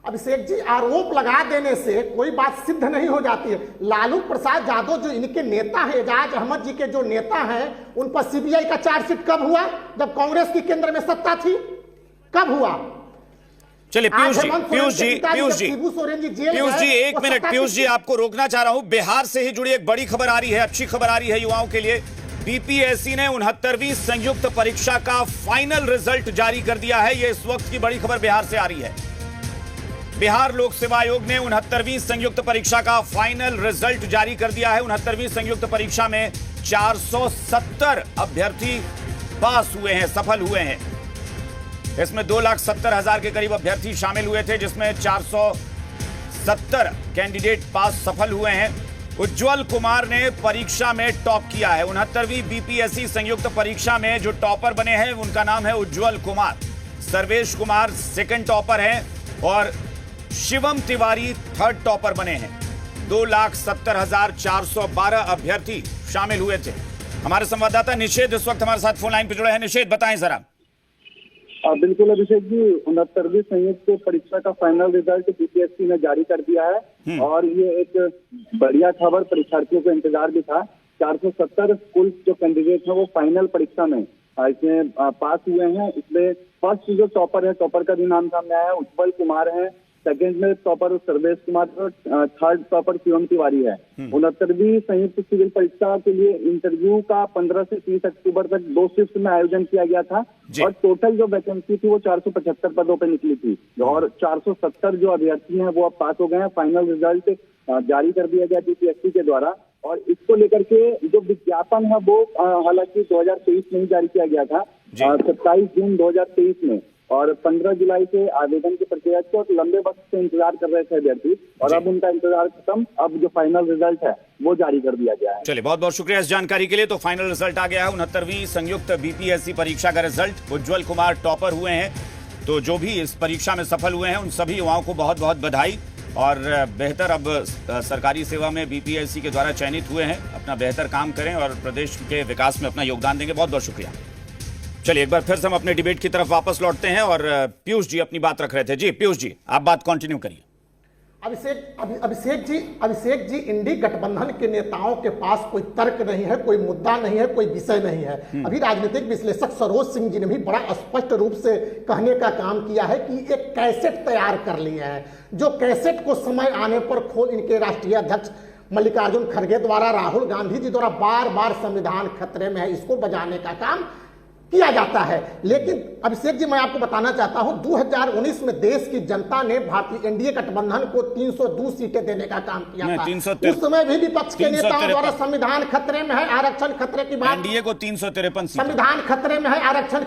अभिषेक जी, आरोप लगा देने से कोई बात सिद्ध नहीं हो जाती है। लालू प्रसाद यादव जो इनके नेता हैं, एजाज अहमद जी के जो नेता हैं, उन पर सीबीआई का चार्जशीट कब हुआ? जब कांग्रेस की केंद्र में सत्ता थी, कब हुआ? चलिए पीयूष जी, एक मिनट। पीयूष जी, आपको रोकना चाह रहा हूं। बिहार से ही जुड़ी एक बड़ी खबर आ रही है, अच्छी खबर आ रही है युवाओं के लिए। बीपीएससी ने 69वीं संयुक्त परीक्षा का फाइनल रिजल्ट जारी कर दिया है। यह इस वक्त की बड़ी खबर बिहार से आ रही है। बिहार लोक सेवा आयोग ने 69वीं संयुक्त परीक्षा का फाइनल रिजल्ट जारी कर दिया है। 69वीं संयुक्त परीक्षा में 470 अभ्यर्थी पास हुए हैं, सफल हुए हैं। इसमें 2,70,000 के करीब अभ्यर्थी शामिल हुए थे, जिसमें 470 कैंडिडेट पास सफल हुए हैं। उज्जवल कुमार ने परीक्षा में टॉप किया है। 69वीं बीपीएससी संयुक्त परीक्षा में जो टॉपर बने हैं उनका नाम है उज्जवल कुमार। सर्वेश कुमार सेकंड टॉपर हैं और शिवम तिवारी थर्ड टॉपर बने हैं। 2,70,412 अभ्यर्थी शामिल हुए थे। हमारे संवाददाता निषेध इस वक्त हमारे साथ फोन लाइन पर जुड़े हैं। निषेध, बताएं जरा। बिल्कुल अभिषेक जी, 69वीं संयुक्त परीक्षा का फाइनल रिजल्ट बीपीएससी ने जारी कर दिया है और ये एक बढ़िया खबर परीक्षार्थियों को इंतजार भी था। 470 कुल जो कैंडिडेट हैं वो फाइनल परीक्षा में इसमें पास हुए हैं। इसमें फर्स्ट जो टॉपर है, टॉपर का भी नाम सामने आया है, उज्जवल कुमार है। सेकेंड में टॉपर सर्वेश कुमार और थर्ड टॉपर शिवम तिवारी है। 69वीं संयुक्त सिविल परीक्षा के लिए इंटरव्यू का 15 से 30 अक्टूबर तक 2 शिफ्ट में आयोजन किया गया था और टोटल जो वैकेंसी थी वो 475 पदों पर निकली थी और 470 जो अभ्यर्थी हैं वो अब पास हो गए हैं। फाइनल रिजल्ट जारी कर दिया गया बीपीएससी के द्वारा और इसको लेकर के जो विज्ञापन है वो हालांकि 2023 में ही जारी किया गया था, 27 जून 2023 में, और 15 जुलाई से आवेदन की प्रक्रिया को लंबे वक्त से इंतजार कर रहे थे अभ्यर्थी और अब उनका इंतजार खत्म। अब जो फाइनल रिजल्ट है वो जारी कर दिया गया है। चलिए, बहुत बहुत शुक्रिया इस जानकारी के लिए। तो फाइनल रिजल्ट आ गया है, 69वीं संयुक्त बीपीएससी परीक्षा का रिजल्ट। उज्जवल कुमार टॉपर हुए हैं। तो जो भी इस परीक्षा में सफल हुए हैं उन सभी युवाओं को बहुत बहुत बधाई और बेहतर अब सरकारी सेवा में बीपीएससी के द्वारा चयनित हुए हैं, अपना बेहतर काम करें और प्रदेश के विकास में अपना योगदान देंगे। बहुत बहुत शुक्रिया। चलिए, एक बार फिर से हम अपने डिबेट की तरफ वापस लौटते हैं और पीयूष जी अपनी बात रख रहे थे। जी पीयूष जी, आप बात कंटिन्यू करिए। अभिषेक जी, इंडी गठबंधन के नेताओं के पास कोई तर्क नहीं है, कोई मुद्दा नहीं है, कोई विषय नहीं है। अभी राजनीतिक विश्लेषक सरोज सिंह जी ने भी बड़ा स्पष्ट रूप से कहने का काम किया है कि एक कैसेट तैयार कर लिए हैं, जो कैसेट को समय आने पर खोल इनके राष्ट्रीय अध्यक्ष मल्लिकार्जुन खड़गे द्वारा, राहुल गांधी जी द्वारा बार बार संविधान खतरे में है, इसको बचाने का काम किया जाता है। लेकिन अभिषेक जी, मैं आपको बताना चाहता हूं, 2019 में देश की जनता ने भारतीय एनडीए गठबंधन को 302 सीटें देने का काम किया था। उस समय भी विपक्ष के नेताओं द्वारा संविधान खतरे में है, आरक्षण खतरे की बात, एनडीए को 353 संविधान खतरे में है, आरक्षण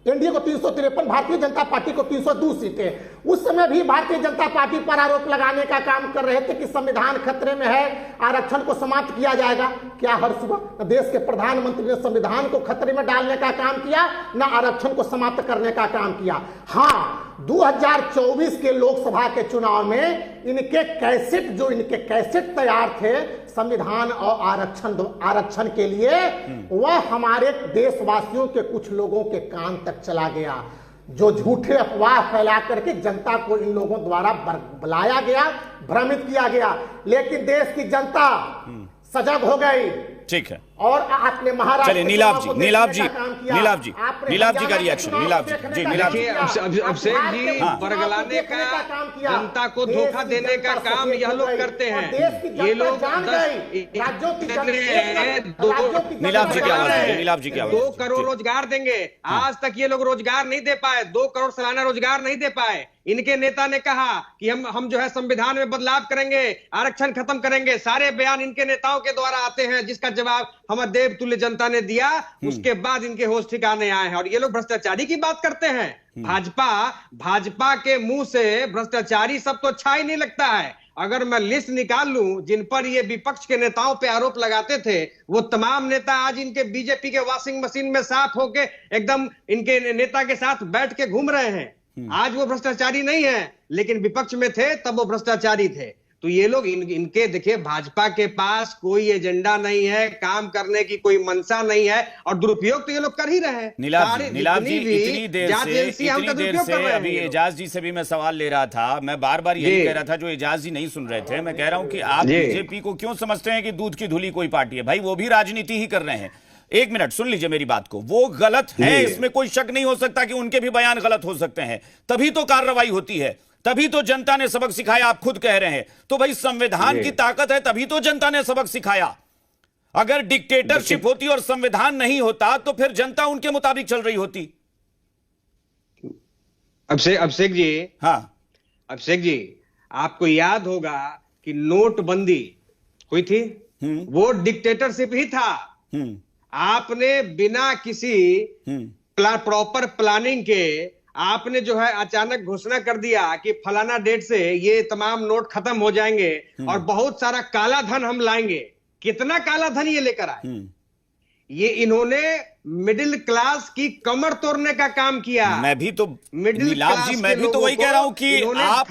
एनडीए को 353, भारतीय जनता पार्टी को 302 सीटें। उस समय भी भारतीय जनता पार्टी पर आरोप लगाने का काम कर रहे थे कि संविधान खतरे में है, आरक्षण को समाप्त किया जाएगा। क्या हर सुबह देश के प्रधानमंत्री ने संविधान को खतरे में डालने का काम किया, न आरक्षण को समाप्त करने का काम किया। हाँ, 2024 के लोकसभा के चुनाव में इनके कैसेट तैयार थे संविधान और आरक्षण के लिए, वह हमारे देशवासियों के कुछ लोगों के कान तक चला गया, जो झूठे अफवाह फैला करके जनता को इन लोगों द्वारा बुलाया गया, भ्रमित किया गया। लेकिन देश की जनता सजग हो गई। ठीक है, और आपने महाराष्ट्र, चलिए नीलाभ जी का रिएक्शन। अभिषेक जी, बरगलाने का, जनता को धोखा देने का काम यह लोग करते हैं। ये लोग नीलाभ जी की आवाज 2 करोड़ रोजगार देंगे, आज तक ये लोग रोजगार नहीं दे पाए, 2 करोड़ सालाना रोजगार नहीं दे पाए। इनके नेता ने कहा कि हम जो है संविधान में बदलाव करेंगे, आरक्षण खत्म करेंगे। सारे बयान इनके नेताओं के द्वारा आते हैं, जिसका जवाब हमारे देवतुल्य जनता ने दिया। उसके बाद इनके होश ठिकाने आए हैं और ये लोग भ्रष्टाचारी की बात करते हैं। भाजपा के मुंह से भ्रष्टाचारी सब तो अच्छा ही नहीं लगता है। अगर मैं लिस्ट निकाल लूं जिन पर ये विपक्ष के नेताओं पे आरोप लगाते थे, वो तमाम नेता आज इनके बीजेपी के वॉशिंग मशीन में साथ होके एकदम इनके नेता के साथ बैठ के घूम रहे हैं। आज वो भ्रष्टाचारी नहीं है, लेकिन विपक्ष में थे तब वो भ्रष्टाचारी थे। तो ये लोग इनके देखिए, भाजपा के पास कोई एजेंडा नहीं है, काम करने की कोई मंशा नहीं है, और दुरुपयोग तो ये लोग कर ही रहे हैं। नीलाभ जी, इतनी देर से अभी एजाज जी से भी मैं सवाल ले रहा था, मैं बार बार यही कह रहा था जो एजाज जी नहीं सुन रहे थे। मैं कह रहा हूं कि आप बीजेपी को क्यों समझते हैं कि दूध की धुली कोई पार्टी है? भाई वो भी राजनीति ही कर रहे हैं। एक मिनट सुन लीजिए मेरी बात को, वो गलत है, इसमें कोई शक नहीं हो सकता कि उनके भी बयान गलत हो सकते हैं, तभी तो कार्रवाई होती है, तभी तो जनता ने सबक सिखाया। आप खुद कह रहे हैं तो भाई संविधान की ताकत है, तभी तो जनता ने सबक सिखाया। अगर डिक्टेटरशिप होती और संविधान नहीं होता तो फिर जनता उनके मुताबिक चल रही होती। अभिषेक जी, हाँ अभिषेक जी, आपको याद होगा कि नोटबंदी हुई थी, वो डिक्टेटरशिप ही था। आपने बिना किसी प्रॉपर प्लानिंग के आपने जो है अचानक घोषणा कर दिया कि फलाना डेट से ये तमाम नोट खत्म हो जाएंगे और बहुत सारा काला धन हम लाएंगे। कितना काला धन ये लेकर आए? ये इन्होंने मिडिल क्लास की कमर तोड़ने का काम किया। मैं भी तो नीलाभ जी, मैं भी तो वही कह रहा हूं कि आप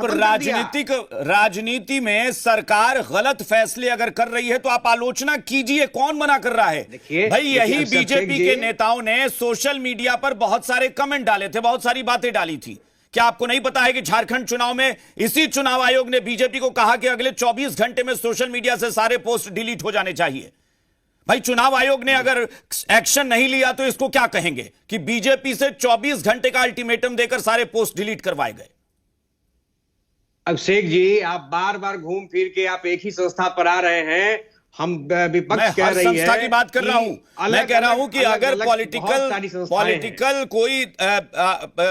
राजनीति में सरकार गलत फैसले अगर कर रही है तो आप आलोचना कीजिए, कौन मना कर रहा है? भाई यही बीजेपी के नेताओं ने सोशल मीडिया पर बहुत सारे कमेंट डाले थे, बहुत सारी बातें डाली थी। क्या आपको नहीं पता है कि झारखंड चुनाव में इसी चुनाव आयोग ने बीजेपी को कहा कि अगले 24 घंटे में सोशल मीडिया से सारे पोस्ट डिलीट हो जाने चाहिए? भाई चुनाव आयोग ने अगर एक्शन नहीं लिया तो इसको क्या कहेंगे कि बीजेपी से 24 घंटे का अल्टीमेटम देकर सारे पोस्ट डिलीट करवाए गए? अभिषेक जी, आप बार बार घूम फिर के आप एक ही संस्था पर आ रहे हैं। हम विपक्ष कह रही है, संस्था की बात कर रहा हूं। मैं कह रहा हूं कि अगर पॉलिटिकल कोई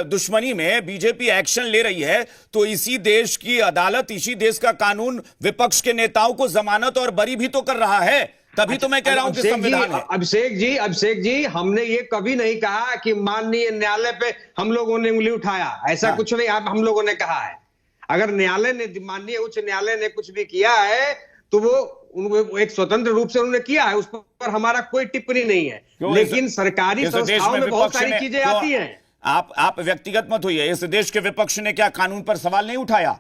दुश्मनी में बीजेपी एक्शन ले रही है तो इसी देश की अदालत, इसी देश का कानून विपक्ष के नेताओं को जमानत और बरी भी तो कर रहा है। तभी तो मैं कह रहा हूं कि संविधान है। अभिषेक जी, हमने ये कभी नहीं कहा कि माननीय न्यायालय पे हम लोगों ने उंगली उठाया, ऐसा कुछ नहीं। हम लोगों ने कहा है अगर न्यायालय ने, माननीय उच्च न्यायालय ने कुछ भी किया है तो वो एक स्वतंत्र रूप से उन्होंने किया है, उस पर हमारा कोई टिप्पणी नहीं है। लेकिन सरकारी संस्थाओं में बहुत सारी चीजें आती हैं। आप व्यक्तिगत मत होइए। इस देश के विपक्ष ने क्या कानून पर सवाल नहीं उठाया?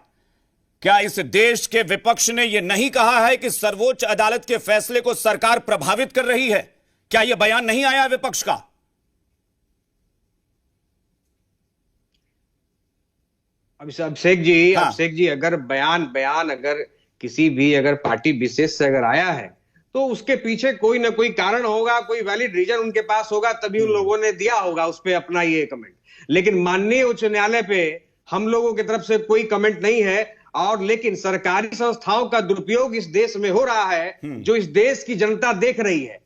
क्या इस देश के विपक्ष ने यह नहीं कहा है कि सर्वोच्च अदालत के फैसले को सरकार प्रभावित कर रही है? क्या यह बयान नहीं आया विपक्ष का? अभिषेक जी, अगर बयान अगर किसी भी अगर पार्टी विशेष से अगर आया है तो उसके पीछे कोई ना कोई कारण होगा, कोई वैलिड रीजन उनके पास होगा, तभी उन लोगों ने दिया होगा उस पर अपना ये कमेंट। लेकिन माननीय उच्च न्यायालय पे हम लोगों की तरफ से कोई कमेंट नहीं है। और लेकिन सरकारी संस्थाओं का दुरुपयोग इस देश में हो रहा है, जो इस देश की जनता देख रही है।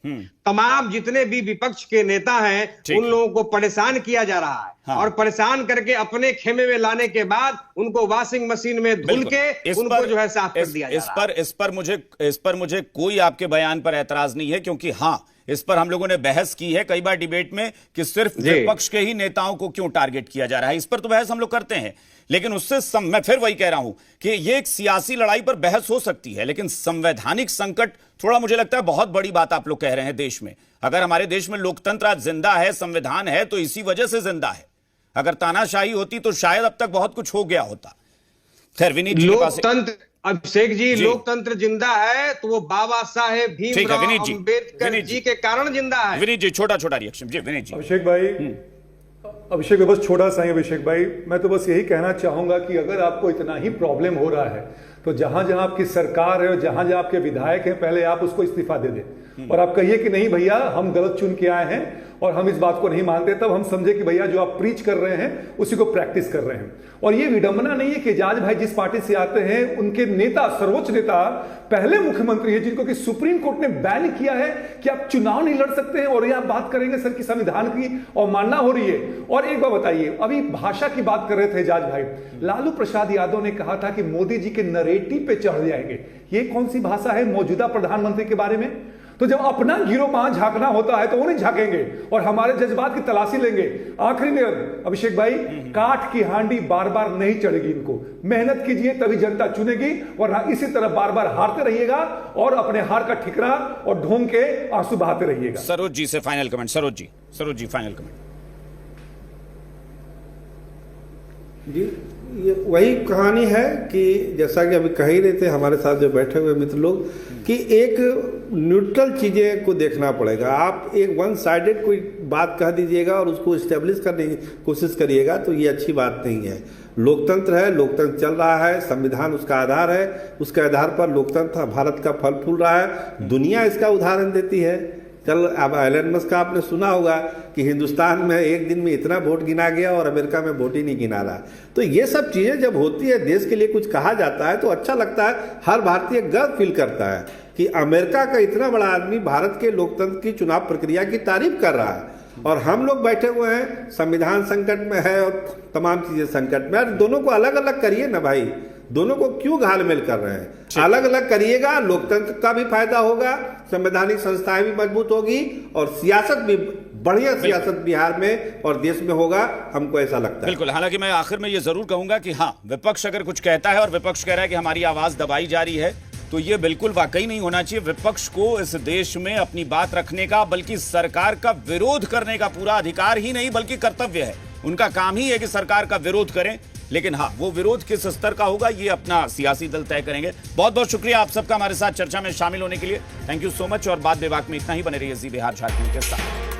तमाम जितने भी विपक्ष के नेता हैं उन लोगों को परेशान किया जा रहा है। हाँ। और परेशान करके अपने खेमे में लाने के बाद उनको वॉशिंग मशीन में धुल के उनको जो है साफ कर दिया जा रहा है। इस पर मुझे कोई आपके बयान पर ऐतराज नहीं है, क्योंकि हाँ, इस पर हम लोगों ने बहस की है कई बार डिबेट में कि सिर्फ विपक्ष के ही नेताओं को क्यों टारगेट किया जा रहा है। इस पर तो बहस हम लोग करते हैं, लेकिन उससे मैं फिर वही कह रहा हूं कि ये एक सियासी लड़ाई पर बहस हो सकती है, लेकिन संवैधानिक संकट थोड़ा मुझे लगता है बहुत बड़ी बात आप लोग कह रहे हैं देश में। अगर हमारे देश में लोकतंत्र आज जिंदा है, संविधान है, तो इसी वजह से जिंदा है। अगर तानाशाही होती तो शायद अब तक बहुत कुछ हो गया होता। खैर, विनीत जी, लोकतंत्र, अभिषेक जी, लोकतंत्र जिंदा है तो वो बाबा साहेब भीमराव अम्बेडकर जी के कारण जिंदा है। विनीत जी, छोटा छोटा रिएक्शन जी। विनीत जी। अभिषेक भाई बस छोटा सा ही अभिषेक भाई, मैं तो बस यही कहना चाहूंगा कि अगर आपको इतना ही प्रॉब्लम हो रहा है तो जहां जहां आपकी सरकार है और जहां जहां आपके विधायक हैं, पहले आप उसको इस्तीफा दे दें और आप कहिए कि नहीं भैया, हम गलत चुन के आए हैं और हम इस बात को नहीं मानते। तब हम समझे कि भैया जो आप प्रीच कर रहे हैं उसी को प्रैक्टिस कर रहे हैं। और ये विडंबना नहीं है कि एजाज भाई जिस पार्टी से आते हैं उनके नेता, सर्वोच्च नेता, पहले मुख्यमंत्री है जिनको कि सुप्रीम कोर्ट ने बैन किया है कि आप चुनाव नहीं लड़ सकते हैं, और ये आप बात करेंगे सर की संविधान की अवमानना हो रही है। और एक बात बताइए, अभी भाषा की बात कर रहे थे एजाज भाई, लालू प्रसाद यादव ने कहा था कि मोदी जी के नरेटिव पे चढ़ जाएंगे। ये कौन सी भाषा है मौजूदा प्रधानमंत्री के बारे में? तो जब अपना गिरोबां झांकना होता है तो वो नहीं झांकेंगे और हमारे जज्बात की तलाशी लेंगे। आखिरी में अभिषेक भाई, काठ की हांडी बार बार नहीं चढ़ेगी, इनको मेहनत कीजिए तभी जनता चुनेगी, वरना इसी तरह बार बार हारते रहिएगा और अपने हार का ठिकरा और ढोंग के आंसू बहाते रहिएगा। सरोज जी से final comment. Saroj ji final comment. जी, ये वही कहानी है कि जैसा कि अभी कह ही रहे थे हमारे साथ जो बैठे हुए मित्र लोग, कि एक न्यूट्रल चीज़ें को देखना पड़ेगा। आप एक वन साइडेड कोई बात कह दीजिएगा और उसको इस्टेब्लिश करने की कोशिश करिएगा तो ये अच्छी बात नहीं है। लोकतंत्र है, लोकतंत्र चल रहा है, संविधान उसका आधार है, उसके आधार पर लोकतंत्र भारत का फल फूल रहा है, दुनिया इसका उदाहरण देती है। कल अब एलन मस्क का आपने सुना होगा कि हिंदुस्तान में एक दिन में इतना वोट गिना गया और अमेरिका में वोट ही नहीं गिना रहा। तो ये सब चीज़ें जब होती है, देश के लिए कुछ कहा जाता है तो अच्छा लगता है, हर भारतीय गर्व फील करता है कि अमेरिका का इतना बड़ा आदमी भारत के लोकतंत्र की चुनाव प्रक्रिया की तारीफ कर रहा है और हम लोग बैठे हुए हैं, संविधान संकट में है और तमाम चीज़ें संकट में। और दोनों को अलग अलग करिए ना भाई, दोनों को क्यों घालमेल कर रहे हैं? अलग अलग करिएगा, लोकतंत्र का भी फायदा होगा, संवैधानिक संस्थाएं भी मजबूत होगी और सियासत भी बढ़िया सियासत बिहार में और देश में होगा, हमको ऐसा लगता है। बिल्कुल। हालांकि मैं आखिर में ये जरूर कहूंगा कि हाँ, विपक्ष अगर कुछ कहता है और विपक्ष कह रहा है कि हमारी आवाज दबाई जा रही है, तो ये बिल्कुल वाकई नहीं होना चाहिए। विपक्ष को इस देश में अपनी बात रखने का, बल्कि सरकार का विरोध करने का पूरा अधिकार ही नहीं बल्कि कर्तव्य है। उनका काम ही है कि सरकार का विरोध करें, लेकिन हाँ, वो विरोध किस स्तर का होगा ये अपना सियासी दल तय करेंगे। बहुत बहुत शुक्रिया आप सबका हमारे साथ चर्चा में शामिल होने के लिए। Thank you so much. और बात बेबाक में इतना ही। बने रहिए जी बिहार झारखंड के साथ।